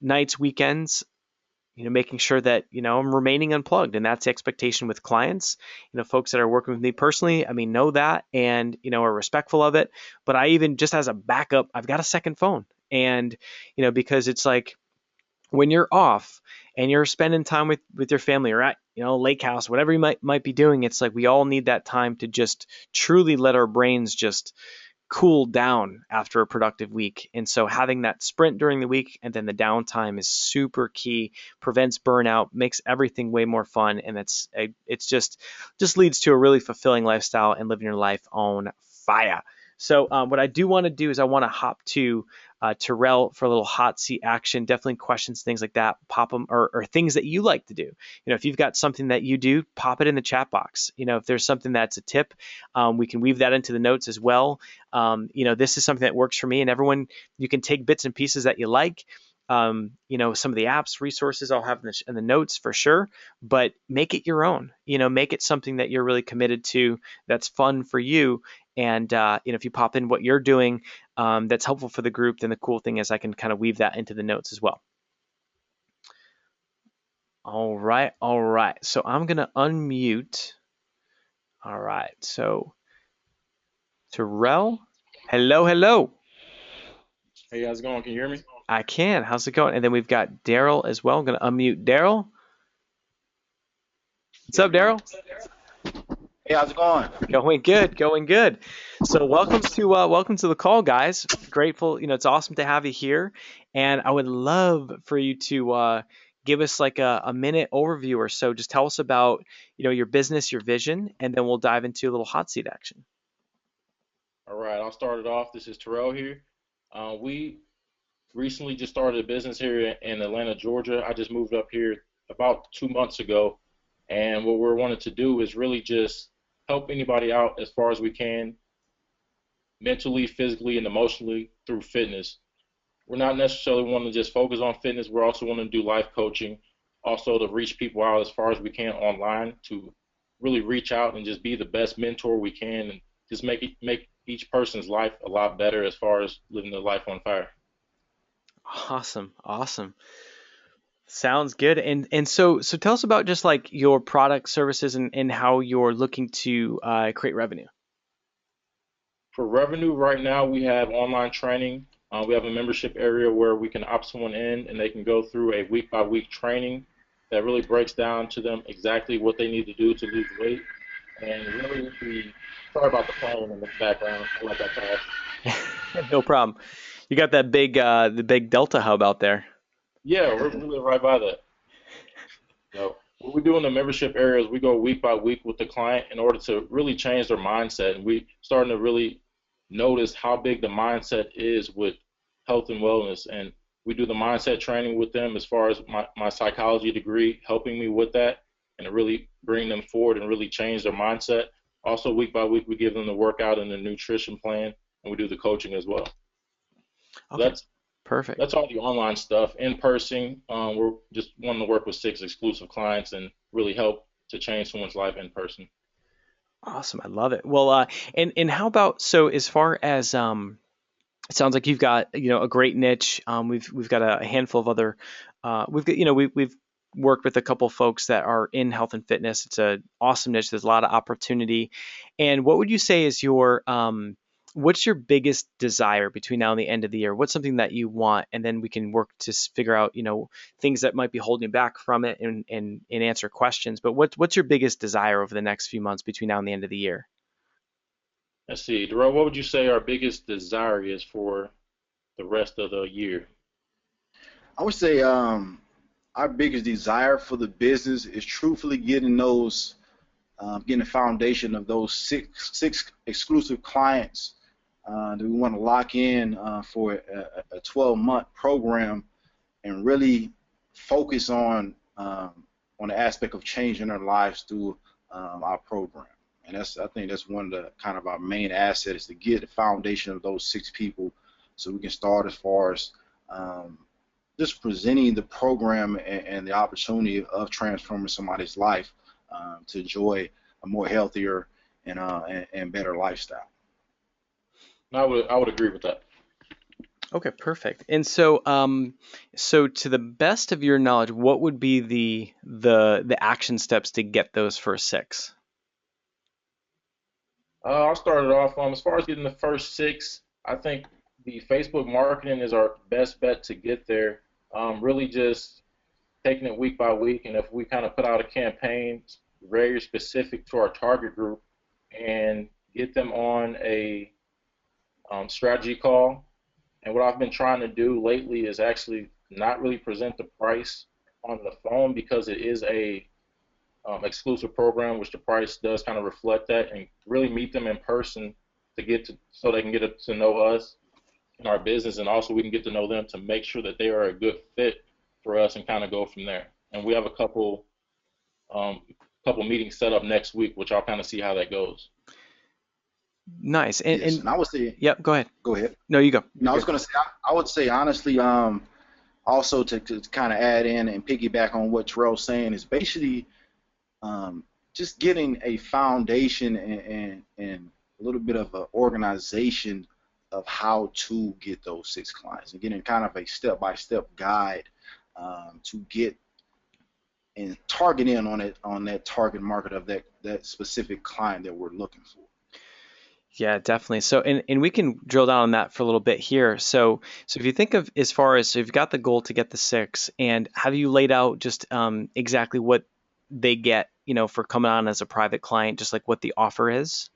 nights, weekends, making sure that, I'm remaining unplugged. And that's the expectation with clients, folks that are working with me personally, I mean, know that, and, are respectful of it. But I, even just as a backup, I've got a second phone. And, because it's like, when you're off and you're spending time with your family, or at, lake house, whatever you might be doing, it's like, we all need that time to just truly let our brains just cool down after a productive week. And so having that sprint during the week and then the downtime is super key, prevents burnout, makes everything way more fun. And it's just leads to a really fulfilling lifestyle and living your life on fire. So what I do want to do is, I want to hop to Terrell for a little hot seat action. Definitely questions, things like that, pop them, or things that you like to do. If you've got something that you do, pop it in the chat box. If there's something that's a tip, we can weave that into the notes as well. This is something that works for me, and everyone, you can take bits and pieces that you like. Some of the apps, resources I'll have in the notes for sure, but make it your own. Make it something that you're really committed to, that's fun for you. And if you pop in what you're doing, that's helpful for the group, then the cool thing is I can kind of weave that into the notes as well. All right. So I'm gonna unmute. All right. So Terrell, hello. Hey, how's it going? Can you hear me? I can. How's it going? And then we've got Daryl as well. I'm gonna unmute Daryl. What's up, Daryl? Hey, how's it going? Going good. So welcome to the call, guys. Grateful, it's awesome to have you here, and I would love for you to give us like a minute overview or so. Just tell us about your business, your vision, and then we'll dive into a little hot seat action. All right, I'll start it off. This is Terrell here. We recently just started a business here in Atlanta, Georgia. I just moved up here about 2 months ago, and what we're wanting to do is really just help anybody out as far as we can, mentally, physically, and emotionally through fitness. We're not necessarily wanting to just focus on fitness. We're also wanting to do life coaching, also to reach people out as far as we can online to really reach out and just be the best mentor we can and just make each person's life a lot better as far as living their life on fire. Awesome. Awesome. Sounds good. And so tell us about just like your product services and how you're looking to create revenue. For revenue, right now we have online training. We have a membership area where we can opt someone in and they can go through a week by week training that really breaks down to them exactly what they need to do to lose weight. And really, sorry about the plane in the background. I like that car. No problem. You got that big the big Delta hub out there. Yeah, we're really right by that. So what we do in the membership area is we go week by week with the client in order to really change their mindset, and we starting to really notice how big the mindset is with health and wellness. And we do the mindset training with them as far as my psychology degree helping me with that and to really bring them forward and really change their mindset. Also, week by week, we give them the workout and the nutrition plan, and we do the coaching as well. So Okay. Perfect. that's all the online stuff. In person, we're just wanting to work with 6 exclusive clients and really help to change someone's life in person. Awesome. I love it. Well, and how about so as far as it sounds like you've got a great niche. We've got a handful of other we've got we've worked with a couple folks that are in health and fitness. It's a awesome niche. There's a lot of opportunity. And what would you say is your what's your biggest desire between now and the end of the year? What's something that you want, and then we can work to figure out things that might be holding you back from it and answer questions. But what's your biggest desire over the next few months between now and the end of the year? Let's see, Terrell, what would you say our biggest desire is for the rest of the year? I would say our biggest desire for the business is truthfully getting the foundation of those six exclusive clients that we want to lock in for a 12-month program and really focus on the aspect of changing their lives through our program. And I think that's one of the kind of our main assets, is to get the foundation of those 6 people so we can start as far as just presenting the program and the opportunity of transforming somebody's life to enjoy a more healthier and better lifestyle. I would agree with that. Okay, perfect. And so to the best of your knowledge, what would be the action steps to get those first 6? I'll start it off. As far as getting the first 6, I think the Facebook marketing is our best bet to get there. Really just taking it week by week, and if we kind of put out a campaign very specific to our target group and get them on a strategy call. And what I've been trying to do lately is actually not really present the price on the phone because it is a exclusive program, which the price does kind of reflect that, and really meet them in person so they can get to know us and our business, and also we can get to know them to make sure that they are a good fit for us and kind of go from there. And we have a couple meetings set up next week, which I'll kind of see how that goes. Nice. Yes, And and I would say, yep, go ahead. go ahead. No, you go. No, I was going to say, I would say honestly, also to kind of add in and piggyback on what Terrell's saying is basically just getting a foundation and a little bit of an organization of how to get those 6 clients and getting kind of a step-by-step guide to get and target in on that target market of that specific client that we're looking for. Yeah, definitely. So, and we can drill down on that for a little bit here. So if you think of as far as, so you've got the goal to get the 6, and have you laid out just exactly what they get, for coming on as a private client, just like what the offer is?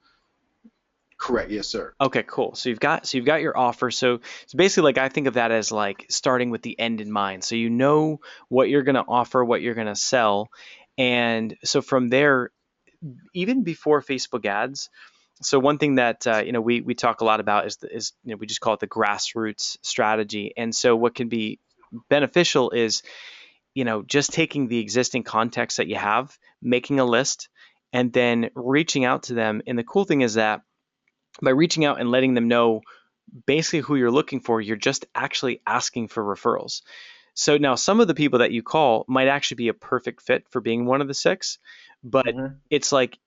Correct. Yes, sir. Okay, cool. So you've got your offer. So basically, like, I think of that as like starting with the end in mind. So you know what you're going to offer, what you're going to sell, and so from there, even before Facebook ads, So one thing that we talk a lot about is we just call it the grassroots strategy. And so what can be beneficial is just taking the existing context that you have, making a list, and then reaching out to them. And the cool thing is that by reaching out and letting them know basically who you're looking for, you're just actually asking for referrals. So now some of the people that you call might actually be a perfect fit for being one of the six, but Hmm. it's like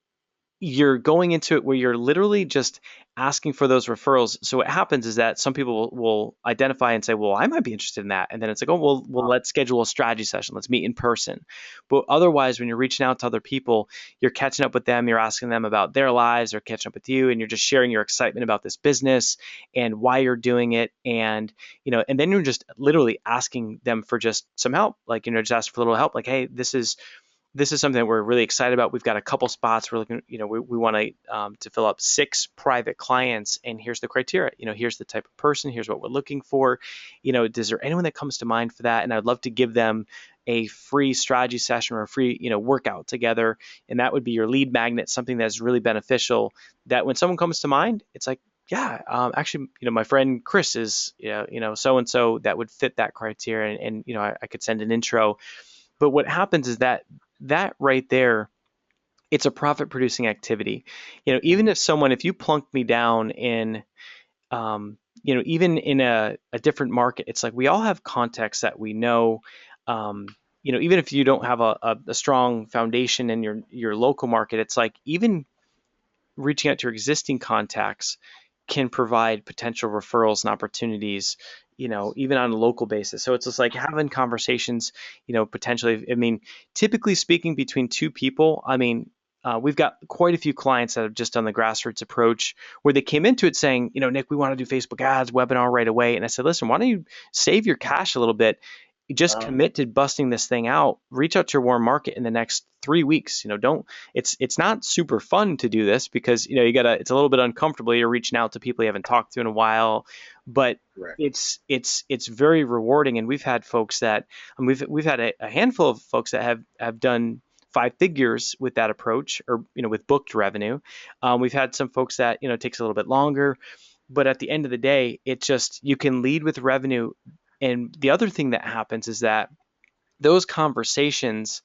you're going into it where you're literally just asking for those referrals. So what happens is that some people will identify and say, well, I might be interested in that. And then it's like, oh, well, let's schedule a strategy session. Let's meet in person. But otherwise, when you're reaching out to other people, you're catching up with them, you're asking them about their lives or catching up with you, and you're just sharing your excitement about this business and why you're doing it. And then you're just literally asking them for just some help. Like, just asking for a little help. Like, hey, this is something that we're really excited about. We've got a couple spots. We're looking, we want to fill up 6 private clients, and here's the criteria. Here's the type of person. Here's what we're looking for. Is there anyone that comes to mind for that? And I'd love to give them a free strategy session or a free, workout together. And that would be your lead magnet, something that's really beneficial. That when someone comes to mind, it's like, yeah, actually, my friend Chris is, so and so that would fit that criteria, and I could send an intro. But what happens is that right there, it's a profit producing activity. Even if you plunk me down in, even in a different market, it's like we all have contexts that we know. Even if you don't have a strong foundation in your local market, it's like even reaching out to your existing contacts can provide potential referrals and opportunities, even on a local basis. So it's just like having conversations, potentially. I mean, typically speaking, between two people, we've got quite a few clients that have just done the grassroots approach where they came into it saying, Nick, we want to do Facebook ads, webinar right away. And I said, listen, why don't you save your cash a little bit? Just Uh, commit to busting this thing out. Reach out to your warm market in the next 3 weeks. Don't. It's not super fun to do this because it's a little bit uncomfortable. You're reaching out to people you haven't talked to in a while, but Right. it's very rewarding. And we've had folks that we've had a handful of folks that have done 5 figures with that approach, or with booked revenue. We've had some folks that it takes a little bit longer, but at the end of the day, it's just you can lead with revenue. And the other thing that happens is that those conversations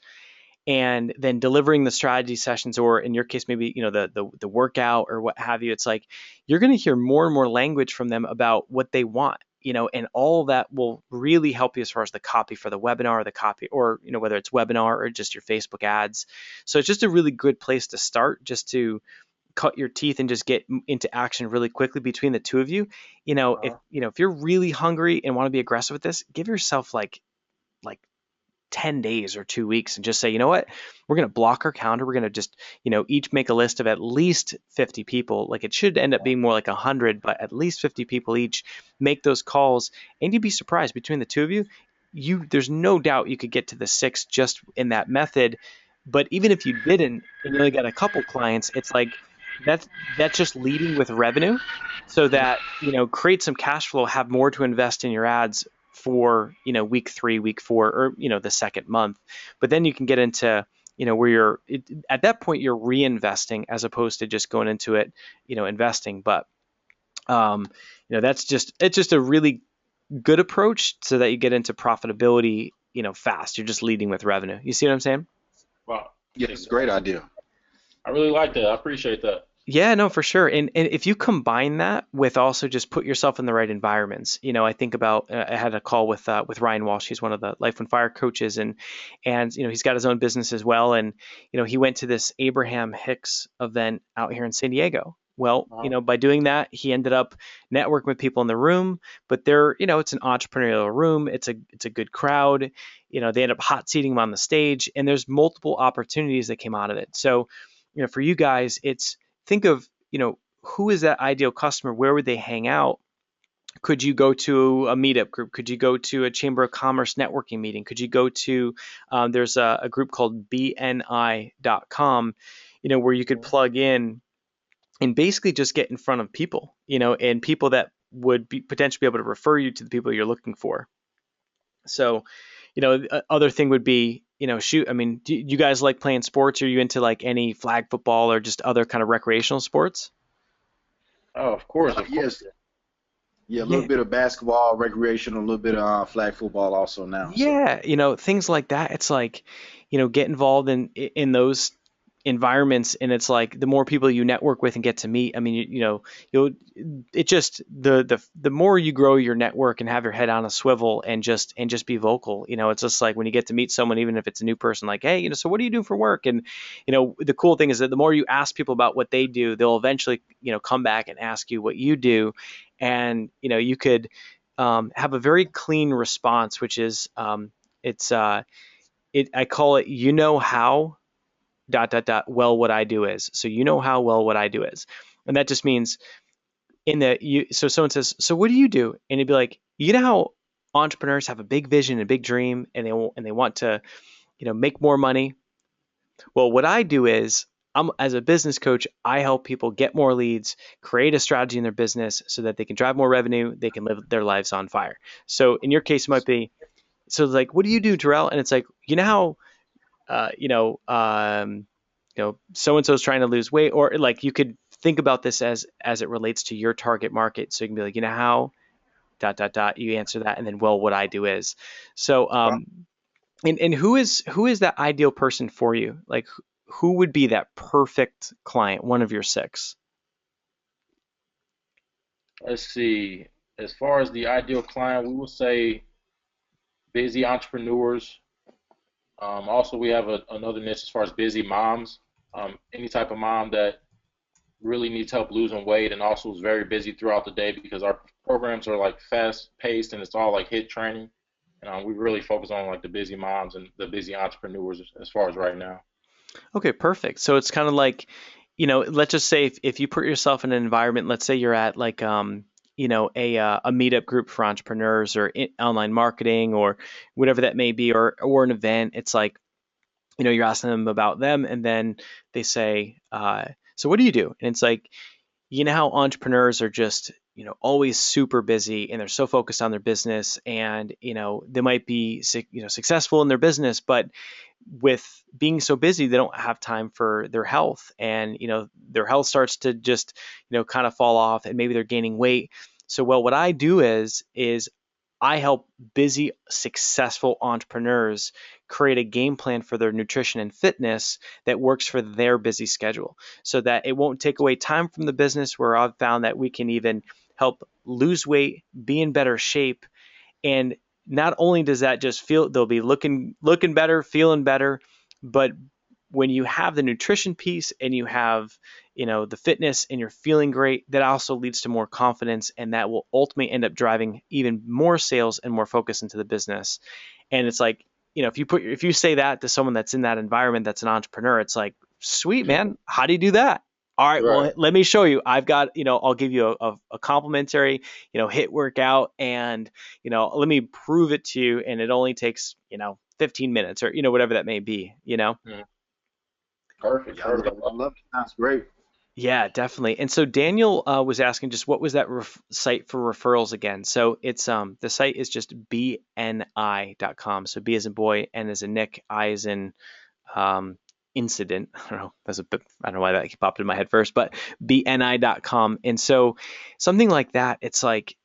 and then delivering the strategy sessions, or in your case, maybe, the workout or what have you, it's like you're going to hear more and more language from them about what they want, and all that will really help you as far as the copy for the webinar, or the copy, or, whether it's webinar or just your Facebook ads. So it's just a really good place to start, just to cut your teeth and just get into action really quickly between the two of you. If you're really hungry and want to be aggressive with this, give yourself like 10 days or 2 weeks and just say, you know what, we're going to block our calendar. We're going to just, each make a list of at least 50 people. Like, it should end up being more like 100, but at least 50 people each. Make those calls, and you'd be surprised between the two of you. There's no doubt you could get to the 6 just in that method. But even if you didn't, and you only got a couple clients, it's like that's just leading with revenue, so that create some cash flow, have more to invest in your ads for week 3, week 4, or the second month. But then you can get into where at that point you're reinvesting as opposed to just going into it investing. But um, it's just a really good approach, so that you get into profitability fast. You're just leading with revenue. You see what I'm saying? wow. Yes, great idea. I really like that. I appreciate that. Yeah, no, for sure. And if you combine that with also just put yourself in the right environments, I think about I had a call with Ryan Walsh. He's one of the Life on Fire coaches, and he's got his own business as well. And he went to this Abraham Hicks event out here in San Diego. Well, Uh-huh. by doing that, he ended up networking with people in the room. But it's an entrepreneurial room. It's a good crowd. They end up hot seating him on the stage, and there's multiple opportunities that came out of it. So, for you guys, it's think of, who is that ideal customer? Where would they hang out? Could you go to a meetup group? Could you go to a Chamber of Commerce networking meeting? Could you go to, there's a group called BNI.com, where you could plug in and basically just get in front of people, and people that would be potentially be able to refer you to the people you're looking for. So, other thing would be, shoot, I mean, do you guys like playing sports? Are you into like any flag football or just other kind of recreational sports? Oh, of course. Yes, yeah, a little Yeah. bit of basketball, recreation, a little bit of flag football also now. So Yeah, things like that. It's like, get involved in those environments, and it's like the more people you network with and get to meet. I mean, you'll it just the more you grow your network and have your head on a swivel and just be vocal. It's just like when you get to meet someone, even if it's a new person, like, hey, so what do you do for work? And the cool thing is that the more you ask people about what they do, they'll eventually come back and ask you what you do, and you could have a very clean response, which is it's I call it how dot dot dot well what I do is. So how well what I do is, and that just means so someone says, so what do you do? And it'd be like, how entrepreneurs have a big vision, a big dream, and they want to make more money. Well, what I do is, as a business coach, I help people get more leads, create a strategy in their business so that they can drive more revenue, they can live their lives on fire. So in your case, it might be, so it's like, what do you do, Terrell? And it's like, how, uh, you know, um, so and so is trying to lose weight, or like you could think about this as it relates to your target market. So you can be like, how dot dot dot. You answer that, and then, well, what I do is. So and who is that ideal person for you? Like, who would be that perfect client? One of your six. Let's see. As far as the ideal client, we will say busy entrepreneurs. Also, we have another niche as far as busy moms. Any type of mom that really needs help losing weight and also is very busy throughout the day because our programs are like fast paced and it's all like hit training. And we really focus on like the busy moms and the busy entrepreneurs as far as right now. Okay, perfect. So it's kind of like, let's just say if you put yourself in an environment, let's say you're at like a meetup group for entrepreneurs or online marketing or whatever that may be, or an event. It's like, you're asking them about them, and then they say, so what do you do? And it's like, how entrepreneurs are just always super busy, and they're so focused on their business, and they might be successful in their business, but with being so busy, they don't have time for their health, and their health starts to just kind of fall off, and maybe they're gaining weight. So, well, what I do is I help busy, successful entrepreneurs create a game plan for their nutrition and fitness that works for their busy schedule, so that it won't take away time from the business, where I've found that we can even help lose weight, be in better shape. And not only does that just feel, they'll be looking better, feeling better, but when you have the nutrition piece and you have the fitness and you're feeling great, that also leads to more confidence, and that will ultimately end up driving even more sales and more focus into the business. And it's like, if you say that to someone that's in that environment, that's an entrepreneur, it's like, sweet, man, how do you do that? All right, well, Right. let me show you. I've got, I'll give you a complimentary hit workout, and let me prove it to you, and it only takes 15 minutes, or whatever that may be. Mhm. Perfect. yeah, Perfect. I love it. Sounds great. Yeah, definitely. And so Daniel was asking, just what was that site for referrals again? So it's the site is just bni.com. So B as in boy, N as in Nick, I as in um, incident. I don't know. That's a bit, I don't know why that popped in my head first, but bni.com. And so something like that, it's like,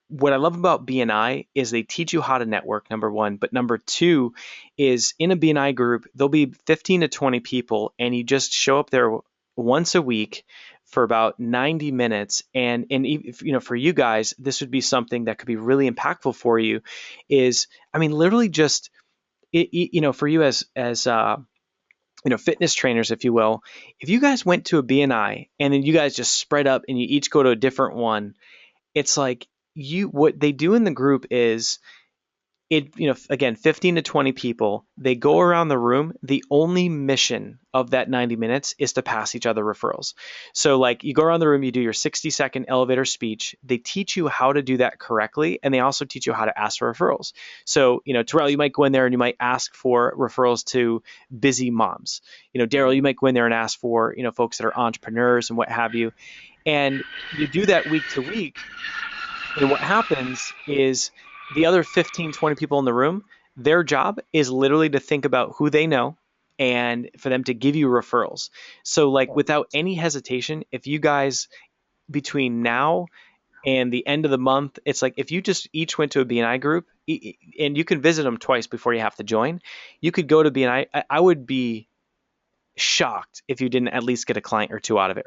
what I love about BNI is they teach you how to network, number one. But number two is, in a BNI group, there'll be 15 to 20 people, and you just show up there once a week for about 90 minutes. And if, for you guys, this would be something that could be really impactful for you. Is, I mean, literally just for you as fitness trainers, if you will, if you guys went to a BNI and then you guys just spread up and you each go to a different one, it's like, what they do in the group is, again, 15 to 20 people, they go around the room. The only mission of that 90 minutes is to pass each other referrals. So like, you go around the room, you do your 60-second elevator speech. They teach you how to do that correctly, and they also teach you how to ask for referrals. So Terrell, you might go in there and you might ask for referrals to busy moms. Daryl, you might go in there and ask for folks that are entrepreneurs and what have you, and you do that week to week. And what happens is, the other 15, 20 people in the room, their job is literally to think about who they know and for them to give you referrals. So like, without any hesitation, if you guys between now and the end of the month, it's like if you just each went to a BNI group, and you can visit them twice before you have to join, you could go to BNI. I would be shocked if you didn't at least get a client or two out of it.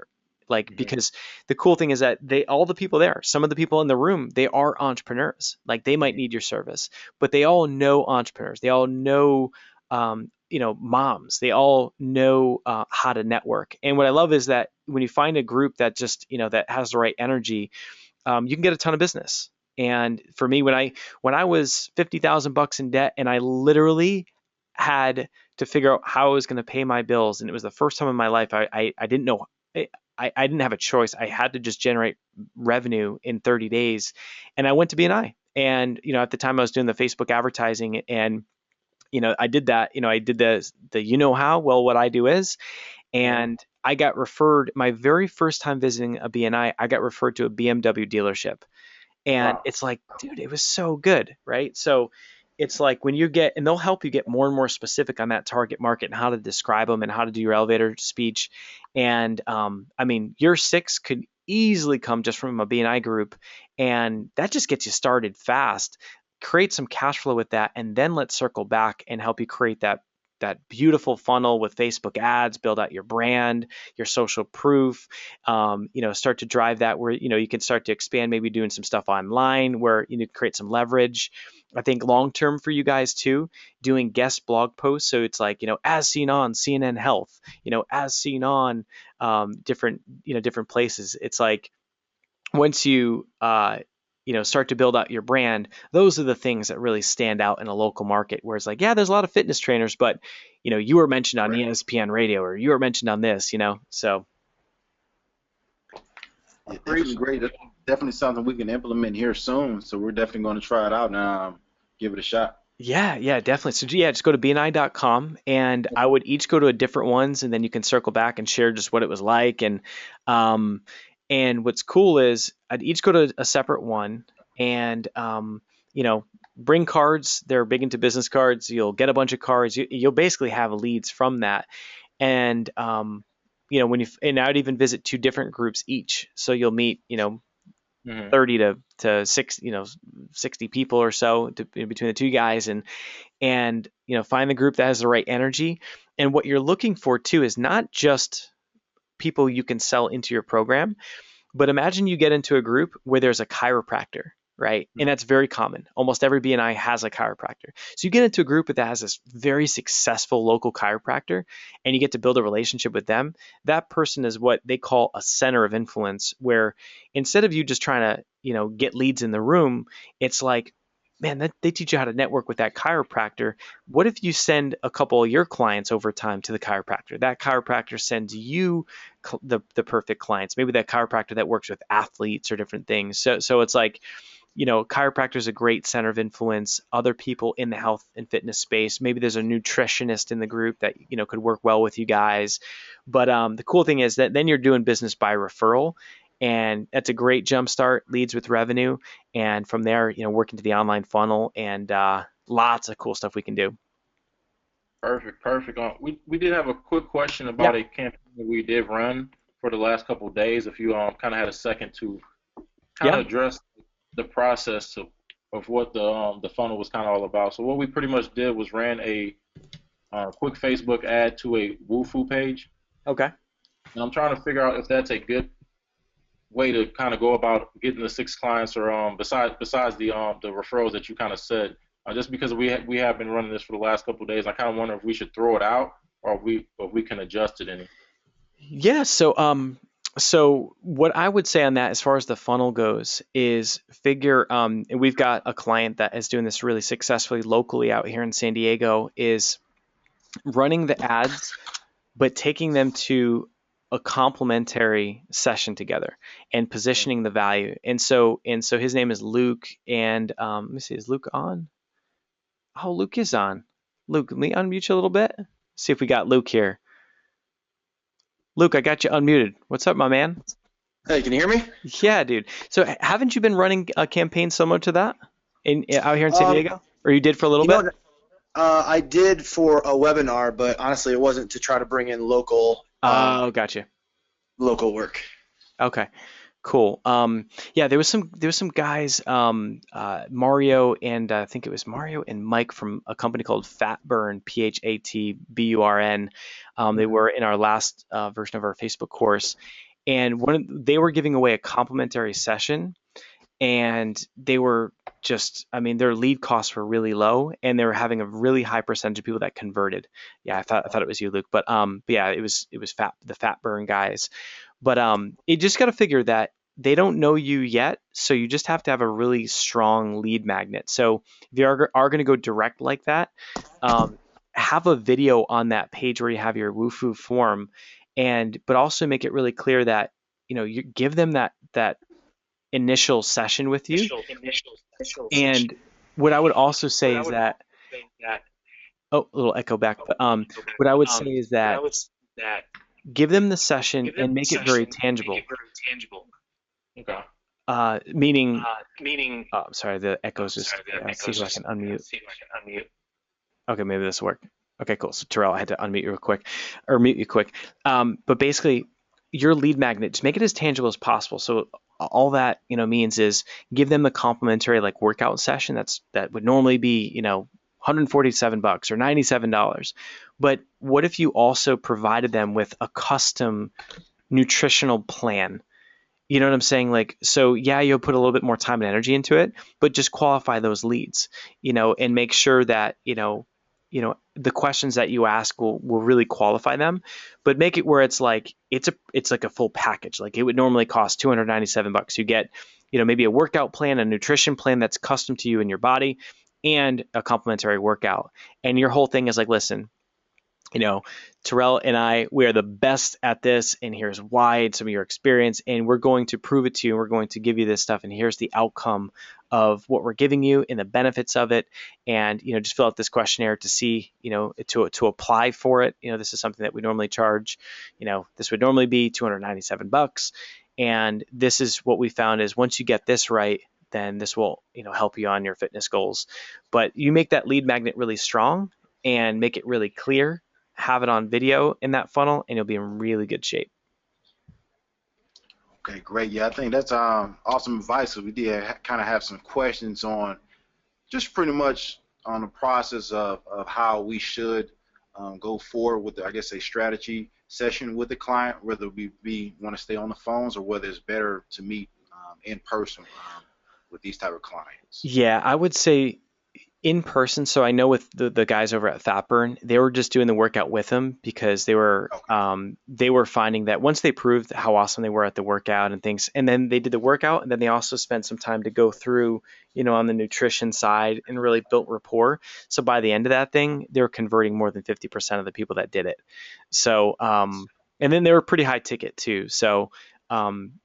Like, Hmm. because the cool thing is that all the people there, some of the people in the room, they are entrepreneurs. Like, they might Hmm. need your service, but they all know entrepreneurs. They all know, moms. They all know how to network. And what I love is that when you find a group that just, that has the right energy, you can get a ton of business. And for me, when I was $50,000 in debt, and I literally had to figure out how I was going to pay my bills, and it was the first time in my life I didn't know. I didn't have a choice. I had to just generate revenue in 30 days, and I went to BNI. And at the time I was doing the Facebook advertising, and I did that. I did the how well what I do is, Hmm. and I got referred my very first time visiting a BNI. I got referred to a BMW dealership, and Wow. it's like, dude, it was so good, right? So it's like when you get, and they'll help you get more and more specific on that target market and how to describe them and how to do your elevator speech. And I mean, year 6 could easily come just from a BNI group, and that just gets you started fast. Create some cash flow with that, and then let's circle back and help you create that beautiful funnel with Facebook ads, build out your brand, your social proof, start to drive that where, you can start to expand, maybe doing some stuff online where you need to create some leverage. I think long term for you guys too, doing guest blog posts. So it's like, as seen on CNN Health, as seen on different places. It's like once you start to build out your brand, those are the things that really stand out in a local market. Where it's like, yeah, there's a lot of fitness trainers, but you were mentioned on Right. ESPN radio, or you were mentioned on this, so Yeah, definitely Appreciate great. That's it. definitely something we can implement here soon. So we're definitely going to try it out and give it a shot. yeah, definitely. So yeah, just go to bni.com, and I would each go to a different ones, and then you can circle back and share just what it was like. Um, and what's cool is I'd each go to a separate one, and you know, bring cards. They're big into business cards. You'll get a bunch of cards. You'll basically have leads from that. And and I'd even visit 2 different groups each, so you'll meet 30 to 6 60 people or so between the two guys, and find the group that has the right energy. And what you're looking for too is not just people you can sell into your program, but imagine you get into a group where there's a chiropractor, right? And that's very common. Almost every BNI has a chiropractor. So you get into a group that has this very successful local chiropractor, and you get to build a relationship with them. That person is what they call a center of influence, where instead of you just trying to, get leads in the room, it's like, man, they teach you how to network with that chiropractor. What if you send a couple of your clients over time to the chiropractor? That chiropractor sends you the perfect clients. Maybe that chiropractor that works with athletes or different things. So it's like, chiropractor is a great center of influence. Other people in the health and fitness space. Maybe there's a nutritionist in the group that could work well with you guys. But the cool thing is that then you're doing business by referral, and that's a great jump start. Leads with revenue, and from there, working to the online funnel, and lots of cool stuff we can do. Perfect, perfect. We did have a quick question Yeah, about a campaign that we did run for the last couple of days. If you kind of had a second to kind yeah, of address the process of what the funnel was kind of all about. So what we pretty much did was ran a quick Facebook ad to a Woofu page, okay. and I'm trying to figure out if that's a good way to kind of go about getting the 6 clients, or besides the referrals that you kind of said. Just because we have been running this for the last couple of days, I kind of wonder if we should throw it out, or if we can adjust it any. Yeah. So what I would say on that, as far as the funnel goes, is figure. And we've got a client that is doing this really successfully locally out here in San Diego. Is running the ads, but taking them to a complementary session together and positioning the value. And so his name is Luke. And let me see, is Luke on? Oh, Luke is on. Luke, let me unmute you a little bit. See if we got Luke here. Luke, I got you unmuted. What's up, my man? Hey, can you hear me? Yeah, dude. So haven't you been running a campaign similar to that out here in San Um, Diego, or you did for a little you bit? know, I did for a webinar, but honestly, it wasn't to try to bring in Oh, gotcha. local work. Okay. Cool. Yeah, there was some guys, Mario and I think it was Mario and Mike from a company called Fatburn, Phatburn. They Mhm. were in our last version of our Facebook course, and they were giving away a complimentary session, and they were just, I mean, their lead costs were really low, and they were having a really high percentage of people that converted. Yeah, I thought it was you, Luke, but yeah, it was the Fatburn guys. But you just got to figure that they don't know you yet, so you just have to have a really strong lead magnet. So if you are going to go direct like that, um, have a video on that page where you have your Woofu form, and but also make it really clear that you give them that initial session with you. And what I would also say is that, oh, a little echo back, but what I would say is that give them the session and make it very tangible. Okay. Meaning, oh, sorry, the echo's just, see if I can unmute. Okay, maybe this will work. Okay, cool. So Terrell, I had to unmute you real quick, or mute you quick. But basically, your lead magnet, just make it as tangible as possible. So all that means is give them the complimentary like workout session that would normally be $147 or $97. But what if you also provided them with a custom nutritional plan? You know what I'm saying? Like, so yeah, you'll put a little bit more time and energy into it, but just qualify those leads, and make sure that, the questions that you ask will really qualify them, but make it where it's like a full package. Like it would normally cost $297. You get, maybe a workout plan, a nutrition plan that's custom to you and your body, and a complimentary workout. And your whole thing is like, listen, you know, Terrell and I, we are the best at this, and here's why, and some of your experience, and we're going to prove it to you, and we're going to give you this stuff, and here's the outcome of what we're giving you and the benefits of it. And, just fill out this questionnaire to see, to apply for it. This is something that we normally charge, this would normally be $297. And this is what we found is once you get this right, then this will, help you on your fitness goals. But you make that lead magnet really strong and make it really clear, have it on video in that funnel, and you'll be in really good shape. Okay, great. Yeah, I think that's awesome advice. So we did kind of have some questions on just pretty much on the process of how we should go forward with, I guess, a strategy session with the client, whether we want to stay on the phones or whether it's better to meet in person with these type of clients. Yeah, I would say in person. So I know with the guys over at Fatburn, they were just doing the workout with him because they were finding that once they proved how awesome they were at the workout and things, and then they did the workout, and then they also spent some time to go through, on the nutrition side and really built rapport. So by the end of that thing, they were converting more than 50% of the people that did it. So, and then they were pretty high ticket too. So,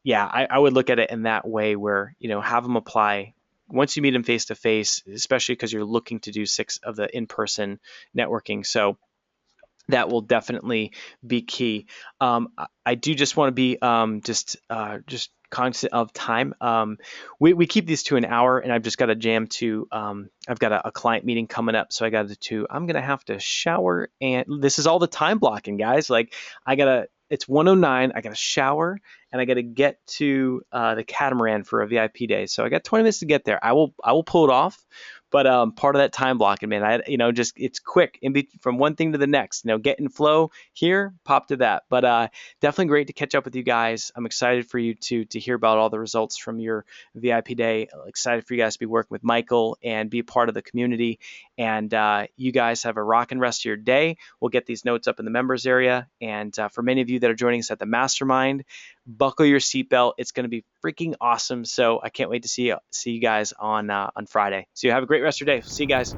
yeah, I would look at it in that way where, have them apply once you meet them face to face, especially because you're looking to do 6 of the in-person networking. So that will definitely be key. I do just want to be just conscious of time. We keep these to an hour, and I've just got to jam to. I've got a client meeting coming up, so I'm gonna have to shower, and this is all the time blocking, guys. Like it's 1:09. I gotta shower, and I gotta get to the Catamaran for a VIP day. So I got 20 minutes to get there. I will pull it off. But part of that time blocking, man, just it's quick from one thing to the next. Get in flow here, pop to that. But definitely great to catch up with you guys. I'm excited for you to hear about all the results from your VIP day. Excited for you guys to be working with Michael and be part of the community. And you guys have a rocking rest of your day. We'll get these notes up in the members area. And for many of you that are joining us at the mastermind, buckle your seatbelt. It's going to be freaking awesome. So I can't wait to see you guys on Friday. So you have a great rest of your day. See you guys.